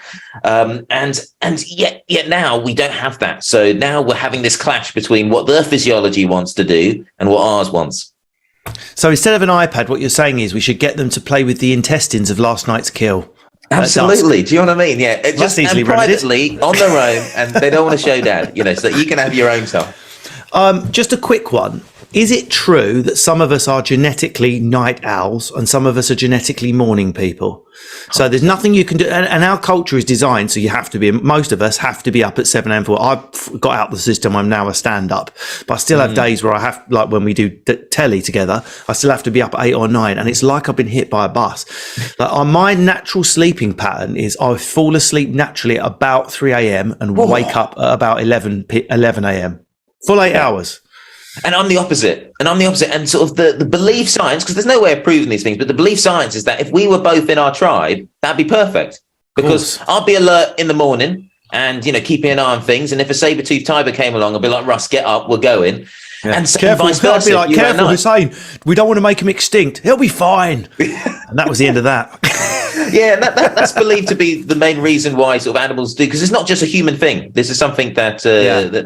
And yet now we don't have that. So now we're having this clash between what their physiology wants to do and what ours wants. So instead of an iPad, what you're saying is we should get them to play with the intestines of last night's kill. Absolutely. Do you know what I mean? Yeah. Just and privately on their own, and they don't want to show dad, so that you can have your own stuff. Just a quick one. Is it true that some of us are genetically night owls and some of us are genetically morning people? So there's nothing you can do. And our culture is designed so most of us have to be up at 7 a.m. I've got out the system. I'm now a stand-up. But I still have days where I have, when we do telly together, I still have to be up at 8 or 9. And it's like I've been hit by a bus. My natural sleeping pattern is I fall asleep naturally at about 3 a.m. and wake up at about 11 a.m. Full 8 hours. And I'm the opposite. And sort of the belief science, because there's no way of proving these things, but the belief science is that if we were both in our tribe, that'd be perfect. Because I'll be alert in the morning and, keeping an eye on things. And if a saber-toothed tiger came along, I'll be like, "Russ, get up, we're going." Yeah. And vice versa. I'd be like, "Careful, Hussain. We don't want to make him extinct. He'll be fine." And that was the end of that. Yeah, that's believed to be the main reason why sort of animals do, because it's not just a human thing. This is something that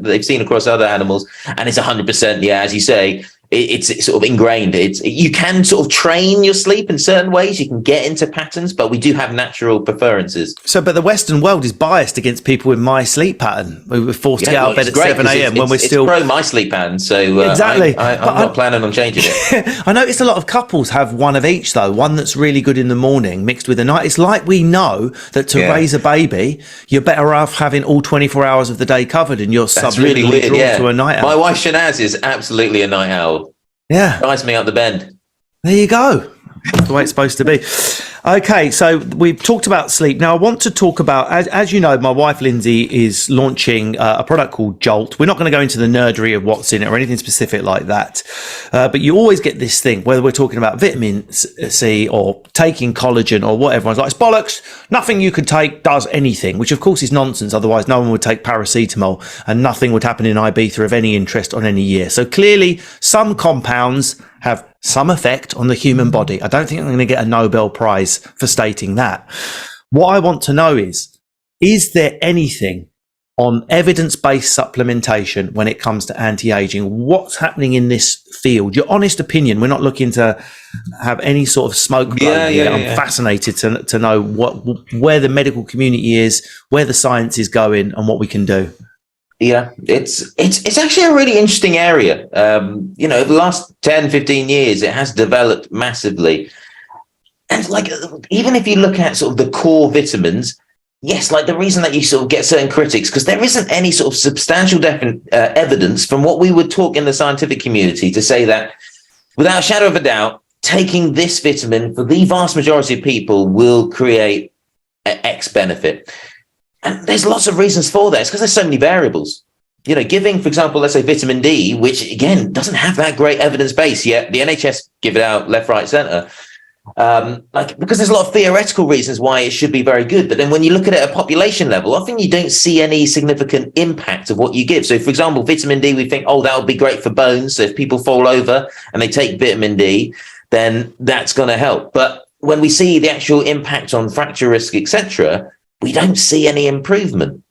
they've seen across other animals, and it's 100%. Yeah, as you say, it's sort of ingrained. You can sort of train your sleep in certain ways. You can get into patterns, but we do have natural preferences. So, but the Western world is biased against people with my sleep pattern. We were forced to get out of bed at 7 a.m. when we're still pro my sleep pattern. So exactly, I'm not planning on changing it. I noticed a lot of couples have one of each though. One that's really good in the morning mixed with the night. It's like we know that to raise a baby, you're better off having all 24 hours of the day covered, and you're That's really weird. To a night owl. My wife Shanaz is absolutely a night owl. Yeah, drives me out the bend. There you go. That's the way it's supposed to be. Okay, so we've talked about sleep. Now I want to talk about, as you know, my wife Lindsay is launching a product called JOLT. We're not going to go into the nerdery of what's in it or anything specific like that. But you always get this thing, whether we're talking about vitamin C or taking collagen or what everyone's like, it's bollocks. Nothing you could take does anything, which of course is nonsense. Otherwise, no one would take paracetamol and nothing would happen in Ibiza of any interest on any year. So clearly some compounds have some effect on the human body. I don't think I'm going to get a Nobel Prize for stating that. What I want to know is there anything on evidence-based supplementation when it comes to anti-aging? What's happening in this field? Your honest opinion. We're not looking to have any sort of smoke blow here. I'm fascinated to know where the medical community is, where the science is going, and what we can do. Yeah, it's actually a really interesting area. Over the last 10, 15 years, it has developed massively. And like, even if you look at sort of the core vitamins, yes, like the reason that you sort of get certain critics, because there isn't any sort of substantial evidence from what we would talk in the scientific community to say that without a shadow of a doubt, taking this vitamin for the vast majority of people will create X benefit. And there's lots of reasons for that. It's because there's so many variables. Giving, for example, let's say vitamin D, which again doesn't have that great evidence base yet. The NHS give it out left, right, centre. Because there's a lot of theoretical reasons why it should be very good. But then when you look at it at a population level, often you don't see any significant impact of what you give. So, for example, vitamin D, we think, that would be great for bones. So if people fall over and they take vitamin D, then that's going to help. But when we see the actual impact on fracture risk, etc., we don't see any improvement.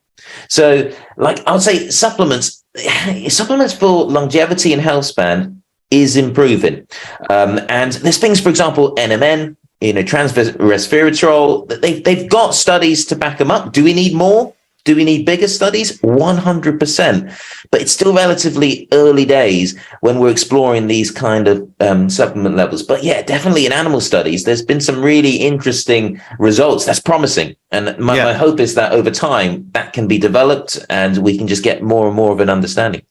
So, I would say supplements for longevity and health span is improving. And there's things, for example, NMN, transresveratrol, they've got studies to back them up. Do we need more? Do we need bigger studies? 100%. But it's still relatively early days when we're exploring these kind of supplement levels. But yeah, definitely in animal studies, there's been some really interesting results. That's promising. And my hope is that over time that can be developed and we can just get more and more of an understanding.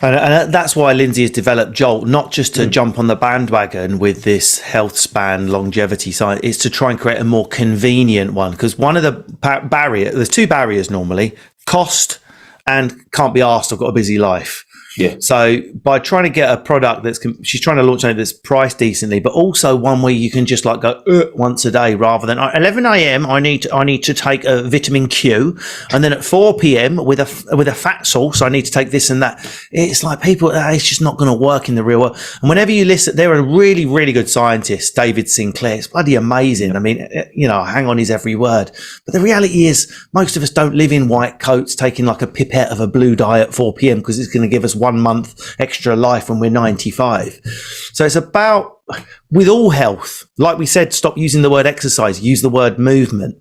And that's why Lindsay has developed JOLT, not just to jump on the bandwagon with this health span longevity side, it's to try and create a more convenient one. Because one of the there's two barriers normally, cost and can't be asked, I've got a busy life. Yeah. So by trying to get a product she's trying to launch something that's priced decently, but also one where you can just go once a day rather than 11 a.m. I need to take a vitamin Q, and then at 4 p.m. with a fat source I need to take this and that. It's like people, it's just not going to work in the real world. And whenever you listen, there are really, really good scientists. David Sinclair, it's bloody amazing. I mean, I hang on his every word. But the reality is, most of us don't live in white coats taking a pipette of a blue dye at 4 p.m. because it's going to give us 1 month extra life when we're 95. So it's about, with all health, like we said, stop using the word exercise, use the word movement,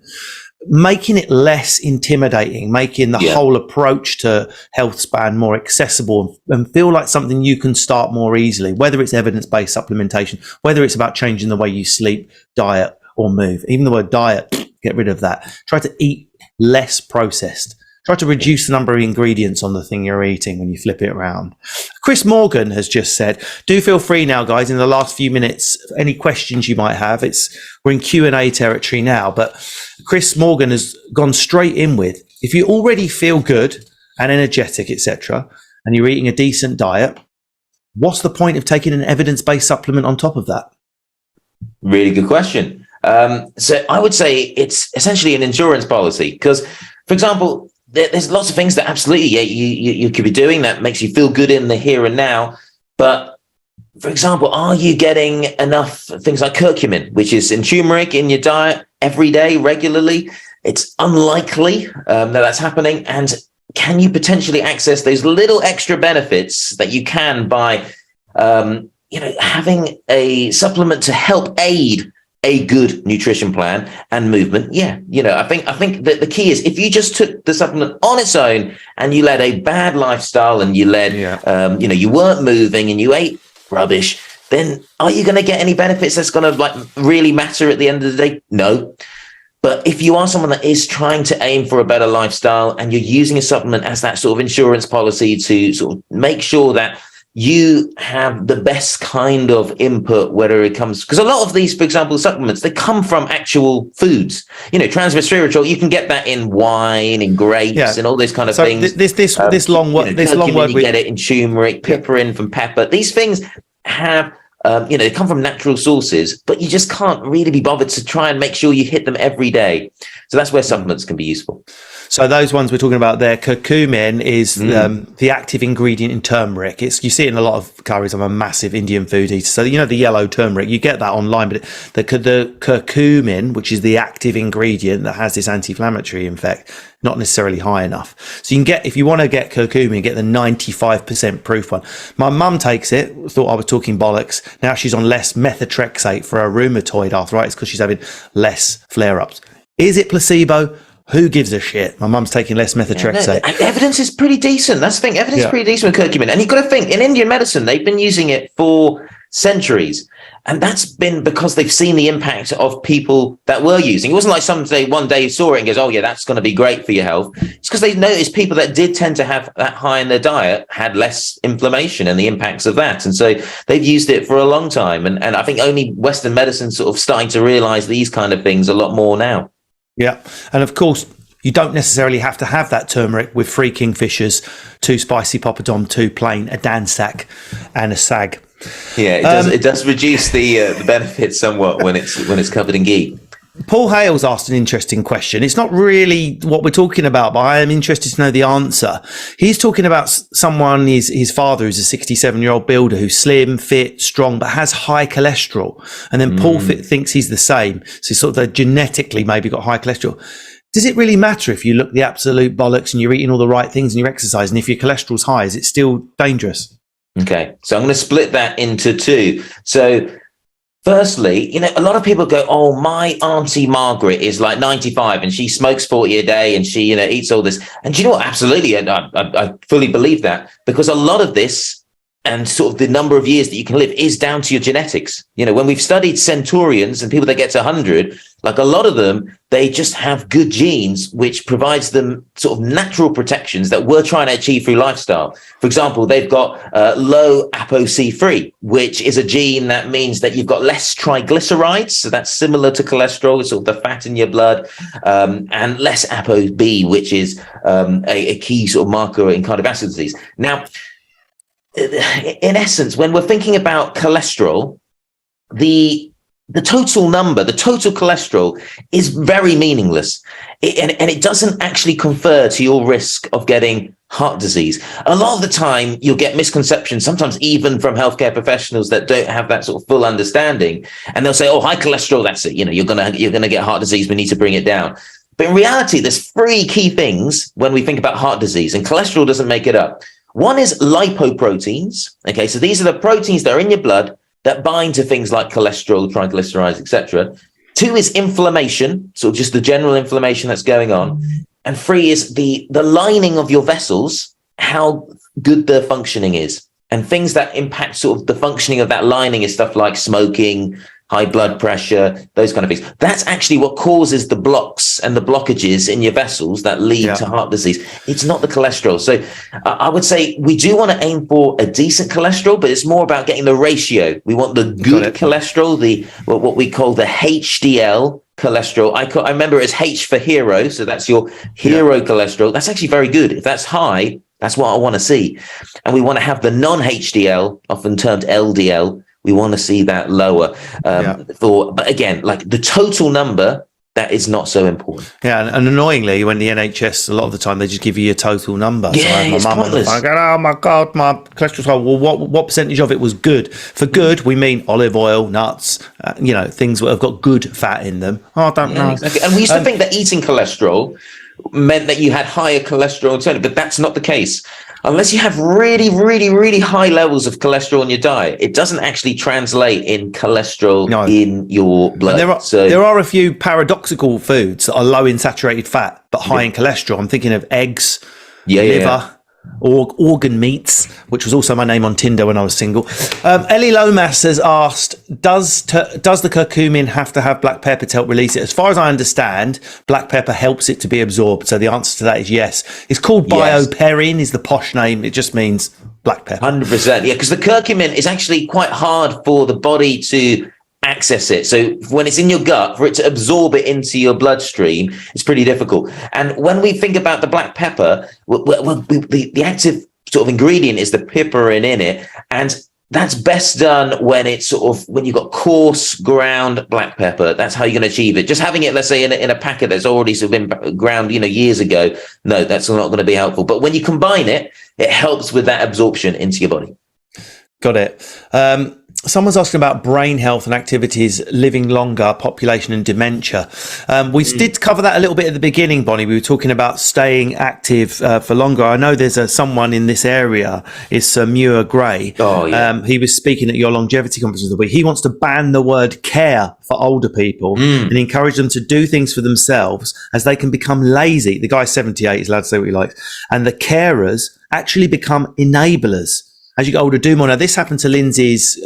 making it less intimidating, making the whole approach to health span more accessible and feel like something you can start more easily, whether it's evidence-based supplementation, whether it's about changing the way you sleep, diet or move. Even the word diet, get rid of that. Try to eat less processed. Try to reduce the number of ingredients on the thing you're eating when you flip it around. Chris Morgan has just said, do feel free now, guys, in the last few minutes, any questions you might have. We're in Q&A territory now, but Chris Morgan has gone straight in with, if you already feel good and energetic, etc., and you're eating a decent diet, what's the point of taking an evidence-based supplement on top of that? Really good question. So I would say it's essentially an insurance policy because, for example, there's lots of things that absolutely, you could be doing that makes you feel good in the here and now. But for example, are you getting enough things like curcumin, which is in turmeric in your diet every day, regularly? It's unlikely that that's happening. And can you potentially access those little extra benefits that you can by having a supplement to help aid a good nutrition plan and movement. Yeah. I think that the key is if you just took the supplement on its own and you led a bad lifestyle and you led, you weren't moving and you ate rubbish, then are you going to get any benefits that's going to really matter at the end of the day? No. But if you are someone that is trying to aim for a better lifestyle and you're using a supplement as that sort of insurance policy to sort of make sure that you have the best kind of input, whether it comes, because a lot of these, for example, supplements, they come from actual foods. Transresveratrol, you can get that in wine, in grapes, and all those kind of things. This long work, you get it in turmeric, piperin from pepper. These things have, they come from natural sources, but you just can't really be bothered to try and make sure you hit them every day. So that's where supplements can be useful. So those ones we're talking about there, curcumin is the active ingredient in turmeric. You see it in a lot of curries. I'm a massive Indian food eater. So, the yellow turmeric, you get that online, but the curcumin, which is the active ingredient that has this anti-inflammatory effect, not necessarily high enough. So you can get, if you want to get curcumin, get the 95% proof one. My mum takes it, thought I was talking bollocks. Now she's on less methotrexate for her rheumatoid arthritis because she's having less flare-ups. Is it placebo? Who gives a shit? My mum's taking less methotrexate. Evidence is pretty decent. That's the thing. Evidence is pretty decent with curcumin. And you've got to think, in Indian medicine, they've been using it for centuries. And that's been because they've seen the impact of people that were using. It wasn't like one day saw it and goes, oh, yeah, that's going to be great for your health. It's because they've noticed people that did tend to have that high in their diet had less inflammation and the impacts of that. And so they've used it for a long time. And I think only Western medicine sort of starting to realize these kind of things a lot more now. Yeah. And of course, you don't necessarily have to have that turmeric with 3 kingfishers, 2 spicy poppadom, 2 plain, a dansak and a sag. Yeah, it does reduce the benefits somewhat when it's covered in ghee. Paul Hale's asked an interesting question. It's not really what we're talking about, but I am interested to know the answer. He's talking about someone, his father, who's a 67-year-old builder who's slim, fit, strong, but has high cholesterol. And then Paul thinks he's the same. So he's sort of genetically maybe got high cholesterol. Does it really matter if you look the absolute bollocks and you're eating all the right things and you're exercising? If your cholesterol's high, is it still dangerous? Okay, so I'm going to split that into 2. So firstly, a lot of people go, oh, my Auntie Margaret is like 95 and she smokes 40 a day and she, eats all this. And do you know what? Absolutely. I fully believe that, because a lot of this and sort of the number of years that you can live is down to your genetics. When we've studied centurions and people that get to 100, like a lot of them, they just have good genes, which provides them sort of natural protections that we're trying to achieve through lifestyle. For example, they've got low ApoC3, which is a gene that means that you've got less triglycerides. So that's similar to cholesterol, it's sort of the fat in your blood, and less ApoB, which is a key sort of marker in cardiovascular disease. Now, in essence, when we're thinking about cholesterol, the total number, the total cholesterol is very meaningless. And it doesn't actually confer to your risk of getting heart disease. A lot of the time you'll get misconceptions, sometimes even from healthcare professionals that don't have that sort of full understanding. And they'll say, oh, high cholesterol, that's it. You're going to get heart disease. We need to bring it down. But in reality, there's 3 key things when we think about heart disease, and cholesterol doesn't make it up. One is lipoproteins. Okay, so these are the proteins that are in your blood that bind to things like cholesterol, triglycerides, etc. 2 is inflammation, so just the general inflammation that's going on. And 3 is the lining of your vessels, how good their functioning is. And things that impact sort of the functioning of that lining is stuff like smoking, high blood pressure, those kind of things. That's actually what causes the blocks and the blockages in your vessels that lead to heart disease. It's not the cholesterol. So I would say we do want to aim for a decent cholesterol, but it's more about getting the ratio. We want the good cholesterol, what we call the HDL cholesterol. I remember it as H for hero. So that's your hero cholesterol. That's actually very good. If that's high, that's what I want to see. And we want to have the non-HDL, often termed LDL. We want to see that lower. But again, like the total number, that is not so important. Yeah, and annoyingly, when the NHS, a lot of the time, they just give you your total number. Yeah, so I have my mum on the phone going, oh my God, my cholesterol's high. Well, what percentage of it was good? For good, we mean olive oil, nuts, things that have got good fat in them. Oh, I don't know. Exactly. And we used to think that eating cholesterol meant that you had higher cholesterol, but that's not the case. unless you have really, really, really high levels of cholesterol in your diet, it doesn't actually translate in cholesterol in your blood. There are a few paradoxical foods that are low in saturated fat but high in cholesterol. I'm thinking of eggs, liver, or organ meats, which was also my name on Tinder when I was single. Ellie Lomas has asked, does the curcumin have to have black pepper to help release it? As far as I understand, black pepper helps it to be absorbed. So the answer to that is yes. It's called bioperine is the posh name. It just means black pepper. 100%. Yeah, because the curcumin is actually quite hard for the body to access it. So when it's in your gut, for it to absorb it into your bloodstream, it's pretty difficult. And when we think about the black pepper, the active sort of ingredient is the piperin in it. And that's best done when it's when you've got coarse ground black pepper. That's how you're going to achieve it. Just having it, let's say, in a packet that's already sort of been ground, years ago. No, that's not going to be helpful. But when you combine it, it helps with that absorption into your body. Got it. Someone's asking about brain health and activities, living longer, population and dementia. We did cover that a little bit at the beginning, Bonnie. We were talking about staying active for longer. I know there's someone in this area, is Sir Muir Gray. Oh, yeah. He was speaking at your longevity conference of the week. He wants to ban the word care for older people and encourage them to do things for themselves as they can become lazy. The guy's 78, he's allowed to say what he likes. And the carers actually become enablers. As you get older, do more. Now, this happened to Lindsay's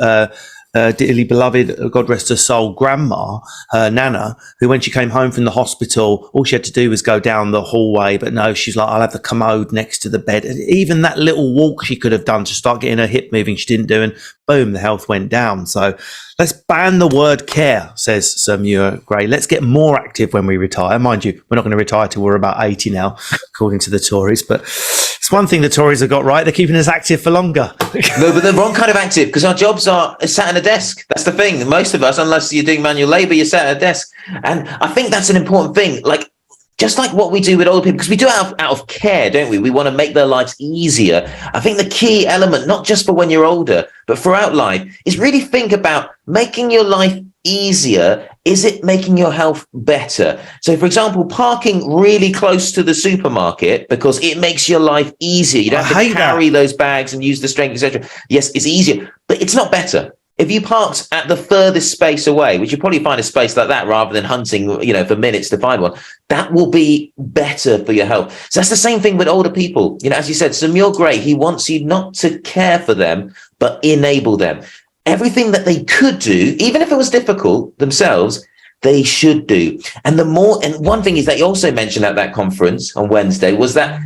dearly beloved, God rest her soul, grandma, her Nana, who when she came home from the hospital, all she had to do was go down the hallway. But no, she's like, I'll have the commode next to the bed. And even that little walk she could have done to start getting her hip moving, she didn't do. And boom, the health went down. So let's ban the word care, says Sir Muir Gray. Let's get more active when we retire. Mind you, we're not going to retire till we're about 80 now, according to the Tories. But it's one thing the Tories have got right. They're keeping us active for longer. No, but the wrong kind of active, because our jobs are sat at a desk. That's the thing. Most of us, unless you're doing manual labor, you're sat at a desk. And I think that's an important thing. Like, just like what we do with older people, because we do it out of care, don't we? We want to make their lives easier. I think the key element, not just for when you're older, but throughout life, is really think about making your life easier. Is it making your health better? So, for example, parking really close to the supermarket because it makes your life easier. You don't have to carry those bags and use the strength, etc. Yes, it's easier, but it's not better. If you parked at the furthest space away, which you probably find a space like that rather than hunting, for minutes to find one, that will be better for your health. So that's the same thing with older people. As you said, Samuel Gray, he wants you not to care for them, but enable them. Everything that they could do, even if it was difficult themselves, they should do. And one thing is that he also mentioned at that conference on Wednesday was that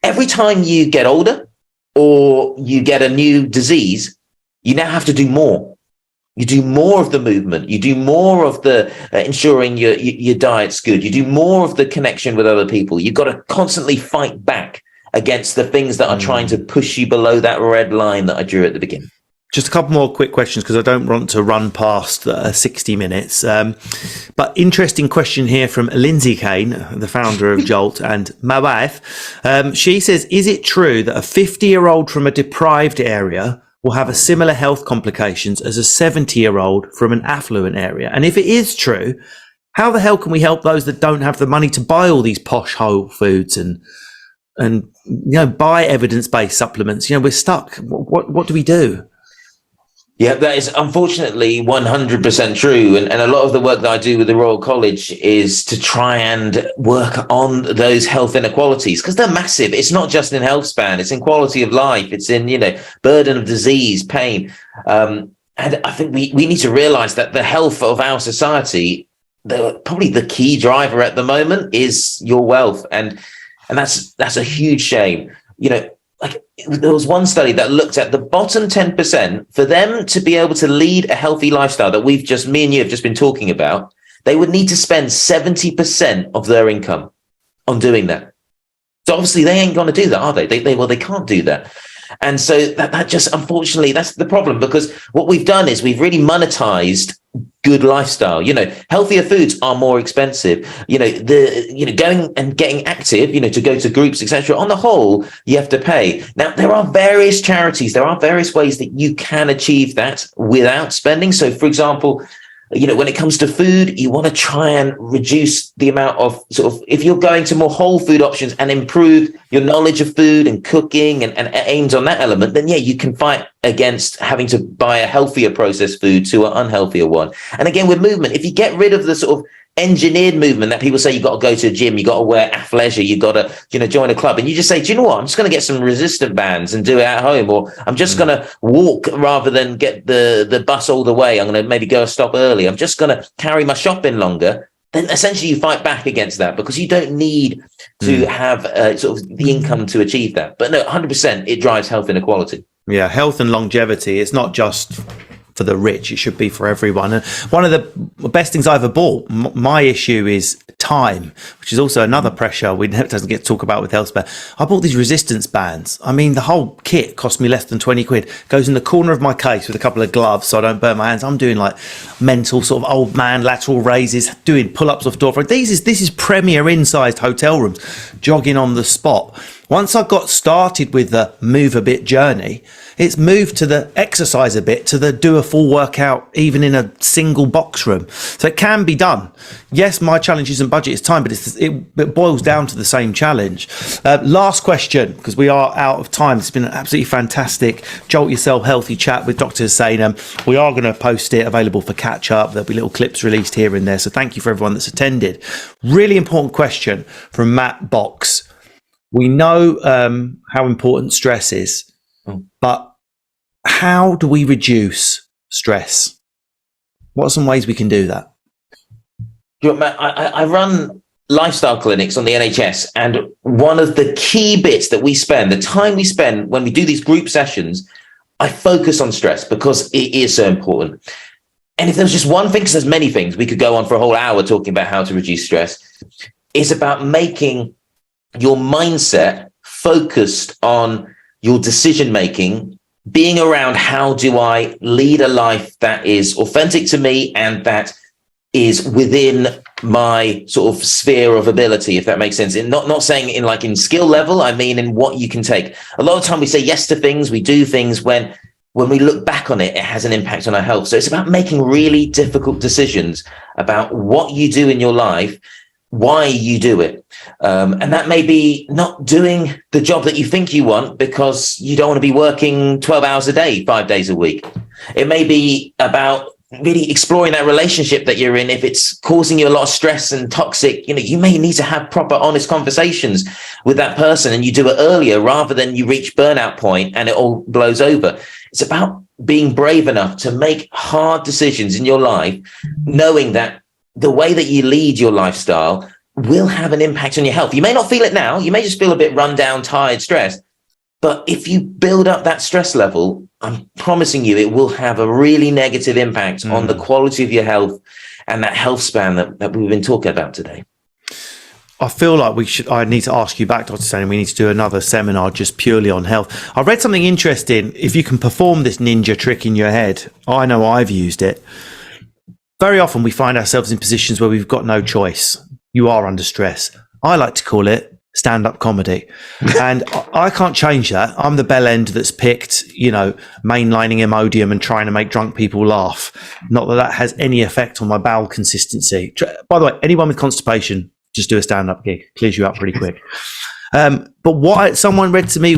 every time you get older or you get a new disease, you now have to do more. You do more of the movement. You do more of the ensuring your diet's good. You do more of the connection with other people. You've got to constantly fight back against the things that are trying to push you below that red line that I drew at the beginning. Just a couple more quick questions because I don't want to run past 60 minutes. But interesting question here from Lindsay Kane, the founder of JOLT, and my wife. She says, is it true that a 50-year-old from a deprived area will have a similar health complications as a 70-year-old from an affluent area? And if it is true, how the hell can we help those that don't have the money to buy all these posh whole foods and buy evidence-based supplements? We're stuck. What do we do? Yeah, that is unfortunately 100% true. And a lot of the work that I do with the Royal College is to try and work on those health inequalities because they're massive. It's not just in health span, it's in quality of life. It's in, burden of disease, pain. And I think we need to realize that the health of our society, probably the key driver at the moment is your wealth. And that's a huge shame. There was one study that looked at the bottom 10%. For them to be able to lead a healthy lifestyle that me and you have just been talking about, they would need to spend 70% of their income on doing that. So obviously they ain't going to do that, are they? They can't do that. And so that just, unfortunately, that's the problem, because what we've done is we've really monetized good lifestyle. Healthier foods are more expensive. Going and getting active, to go to groups, etc. On the whole, you have to pay. Now, there are various charities. There are various ways that you can achieve that without spending. So, for example, When it comes to food, you want to try and reduce the amount of if you're going to more whole food options and improve your knowledge of food and cooking and aims on that element, then yeah, you can fight against having to buy a healthier processed food to an unhealthier one. And again, with movement, if you get rid of the sort of engineered movement that people say you got to go to a gym, you got to wear athleisure, you got to join a club, and you just say, do you know what, I'm just going to get some resistant bands and do it at home, or I'm just going to walk rather than get the bus all the way, I'm going to maybe go a stop early, I'm just going to carry my shopping longer, then essentially you fight back against that, because you don't need to have sort of the income to achieve that. But no, 100% it drives health inequality. Yeah, health and longevity, it's not just for the rich, it should be for everyone. And one of the best things I ever bought, my issue is time, which is also another pressure we doesn't get to talk about with health span. I bought these resistance bands. I mean, the whole kit cost me less than 20 quid. Goes in the corner of my case with a couple of gloves so I don't burn my hands. I'm doing like mental sort of old man lateral raises, doing pull-ups off door front. This is premier in-sized hotel rooms, jogging on the spot. Once I got started with the move a bit journey, it's moved to the exercise a bit, to the do a full workout, even in a single box room. So it can be done. Yes, my challenge isn't budget, it's time, but it boils down to the same challenge. Last question, because we are out of time. It's been an absolutely fantastic Jolt Yourself Healthy chat with Dr. Hussain. We are going to post it available for catch up. There'll be little clips released here and there. So thank you for everyone that's attended. Really important question from Matt Box. We know how important stress is, but how do we reduce stress? What are some ways we can do that? Matt, I run lifestyle clinics on the NHS, and one of the key bits that we spend, the time we spend when we do these group sessions, I focus on stress because it is so important. And if there's just one thing, because there's many things, we could go on for a whole hour talking about how to reduce stress, it's about making your mindset focused on your decision making, being around how do I lead a life that is authentic to me and that is within my sort of sphere of ability, if that makes sense. And not saying in skill level, I mean in what you can take. A lot of time we say yes to things, we do things when we look back on it, it has an impact on our health. So it's about making really difficult decisions about what you do in your life, why you do it. And that may be not doing the job that you think you want because you don't want to be working 12 hours a day, 5 days a week. It may be about really exploring that relationship that you're in. If it's causing you a lot of stress and toxic, you may need to have proper, honest conversations with that person, and you do it earlier rather than you reach burnout point and it all blows over. It's about being brave enough to make hard decisions in your life, knowing that the way that you lead your lifestyle will have an impact on your health. You may not feel it now. You may just feel a bit run down, tired, stressed. But if you build up that stress level, I'm promising you it will have a really negative impact on the quality of your health and that health span that we've been talking about today. I feel like I need to ask you back, Dr. Hussain. We need to do another seminar just purely on health. I read something interesting. If you can perform this ninja trick in your head, I know I've used it. Very often we find ourselves in positions where we've got no choice. You are under stress. I like to call it stand-up comedy. And I can't change that. I'm the bell end that's picked, mainlining Imodium and trying to make drunk people laugh. Not that that has any effect on my bowel consistency. By the way, anyone with constipation, just do a stand-up gig. Clears you up pretty quick. But what someone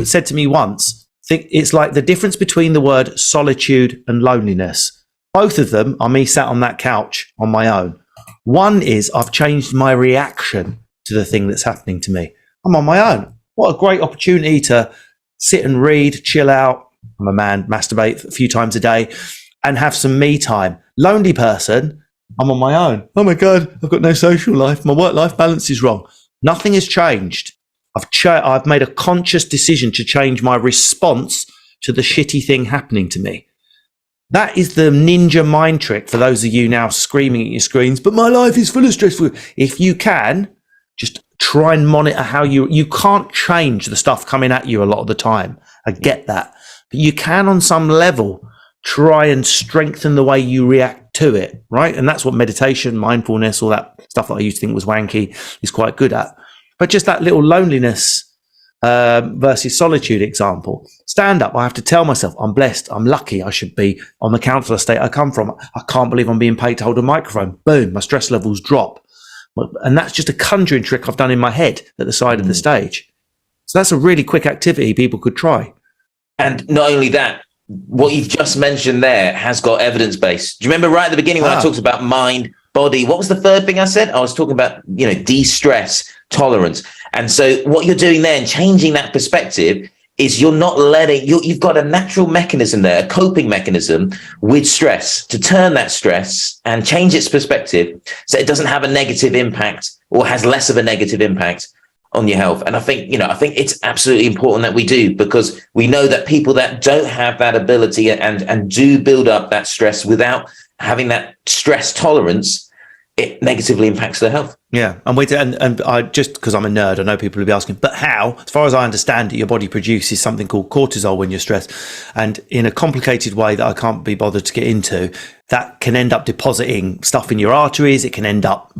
said to me once, it's like the difference between the word solitude and loneliness. Both of them are me sat on that couch on my own. One is I've changed my reaction to the thing that's happening to me. I'm on my own. What a great opportunity to sit and read, chill out. I'm a man, masturbate a few times a day and have some me time. Lonely person, I'm on my own. Oh my God, I've got no social life. My work-life balance is wrong. Nothing has changed. I've made a conscious decision to change my response to the shitty thing happening to me. That is the ninja mind trick for those of you now screaming at your screens, but my life is full of stress. If you can, just try and monitor how you can't change the stuff coming at you a lot of the time. I get that. But you can, on some level, try and strengthen the way you react to it, right? And that's what meditation, mindfulness, all that stuff that I used to think was wanky is quite good at. But just that little loneliness versus solitude example. Stand up, I have to tell myself, I'm blessed, I'm lucky, I should be on the council estate I come from. I can't believe I'm being paid to hold a microphone. Boom, my stress levels drop. And that's just a conjuring trick I've done in my head at the side of the stage. So that's a really quick activity people could try. And not only that, what you've just mentioned there has got evidence base. Do you remember right at the beginning when I talked about mind, body? What was the third thing I said? I was talking about, de-stress, tolerance. And so what you're doing there and changing that perspective is you're not letting, you've got a natural mechanism there, a coping mechanism with stress to turn that stress and change its perspective so it doesn't have a negative impact or has less of a negative impact on your health. And I think it's absolutely important that we do, because we know that people that don't have that ability and do build up that stress without having that stress tolerance, it negatively impacts their health. Yeah, and I just, because I'm a nerd, I know people will be asking, but how? As far as I understand it, your body produces something called cortisol when you're stressed, and in a complicated way that I can't be bothered to get into, that can end up depositing stuff in your arteries. It can end up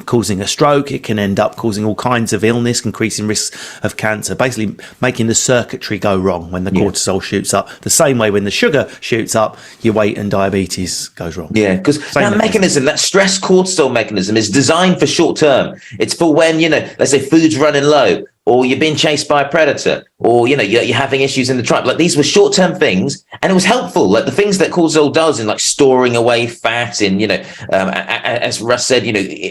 causing a stroke. It can end up causing all kinds of illness, increasing risks of cancer, basically making the circuitry go wrong when the cortisol shoots up. The same way when the sugar shoots up, your weight and diabetes goes wrong. Yeah, because that mechanism, that stress cortisol mechanism, is designed for short term. It's for when, let's say food's running low, or you're being chased by a predator, or, you're having issues in the tribe. Like, these were short-term things, and it was helpful. Like the things that cortisol does in like storing away fat in, as Russ said,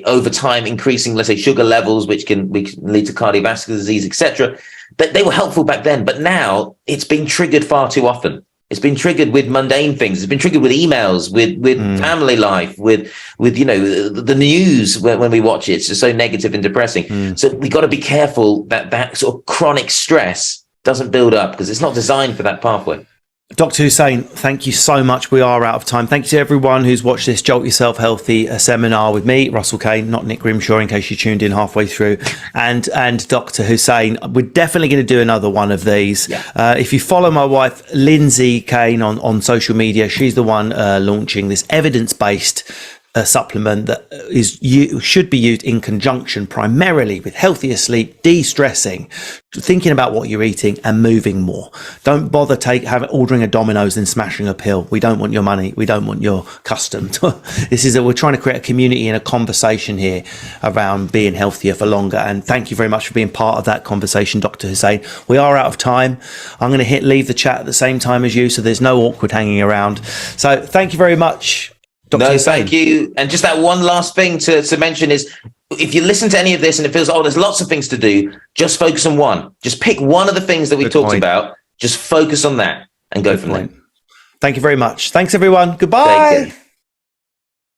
over time, increasing, let's say, sugar levels, which can lead to cardiovascular disease, etc. But they were helpful back then. But now it's been triggered far too often. It's been triggered with mundane things. It's been triggered with emails, with family life, with the news when we watch it. It's just so negative and depressing. So we got to be careful that sort of chronic stress doesn't build up, because it's not designed for that pathway. Dr. Hussain, thank you so much. We are out of time. Thank you to everyone who's watched this Jolt Yourself Healthy seminar with me, Russell Kane, not Nick Grimshaw, in case you tuned in halfway through, and Dr. Hussain. We're definitely going to do another one of these. Yeah. If you follow my wife, Lindsay Kane, on social media, she's the one launching this evidence-based supplement that should be used in conjunction primarily with healthier sleep, de-stressing, thinking about what you're eating, and moving more. Don't bother ordering a Domino's and smashing a pill. We don't want your money. We don't want your custom. We're trying to create a community and a conversation here around being healthier for longer. And thank you very much for being part of that conversation, Dr. Hussain. We are out of time. I'm going to leave the chat at the same time as you, so there's no awkward hanging around. So thank you very much, Dr. Hussain. Thank you. And just that one last thing to mention is, if you listen to any of this and it feels, there's lots of things to do, just focus on one. Just pick one of the things that we talked about. Just focus on that and go from there. Thank you very much. Thanks, everyone. Goodbye.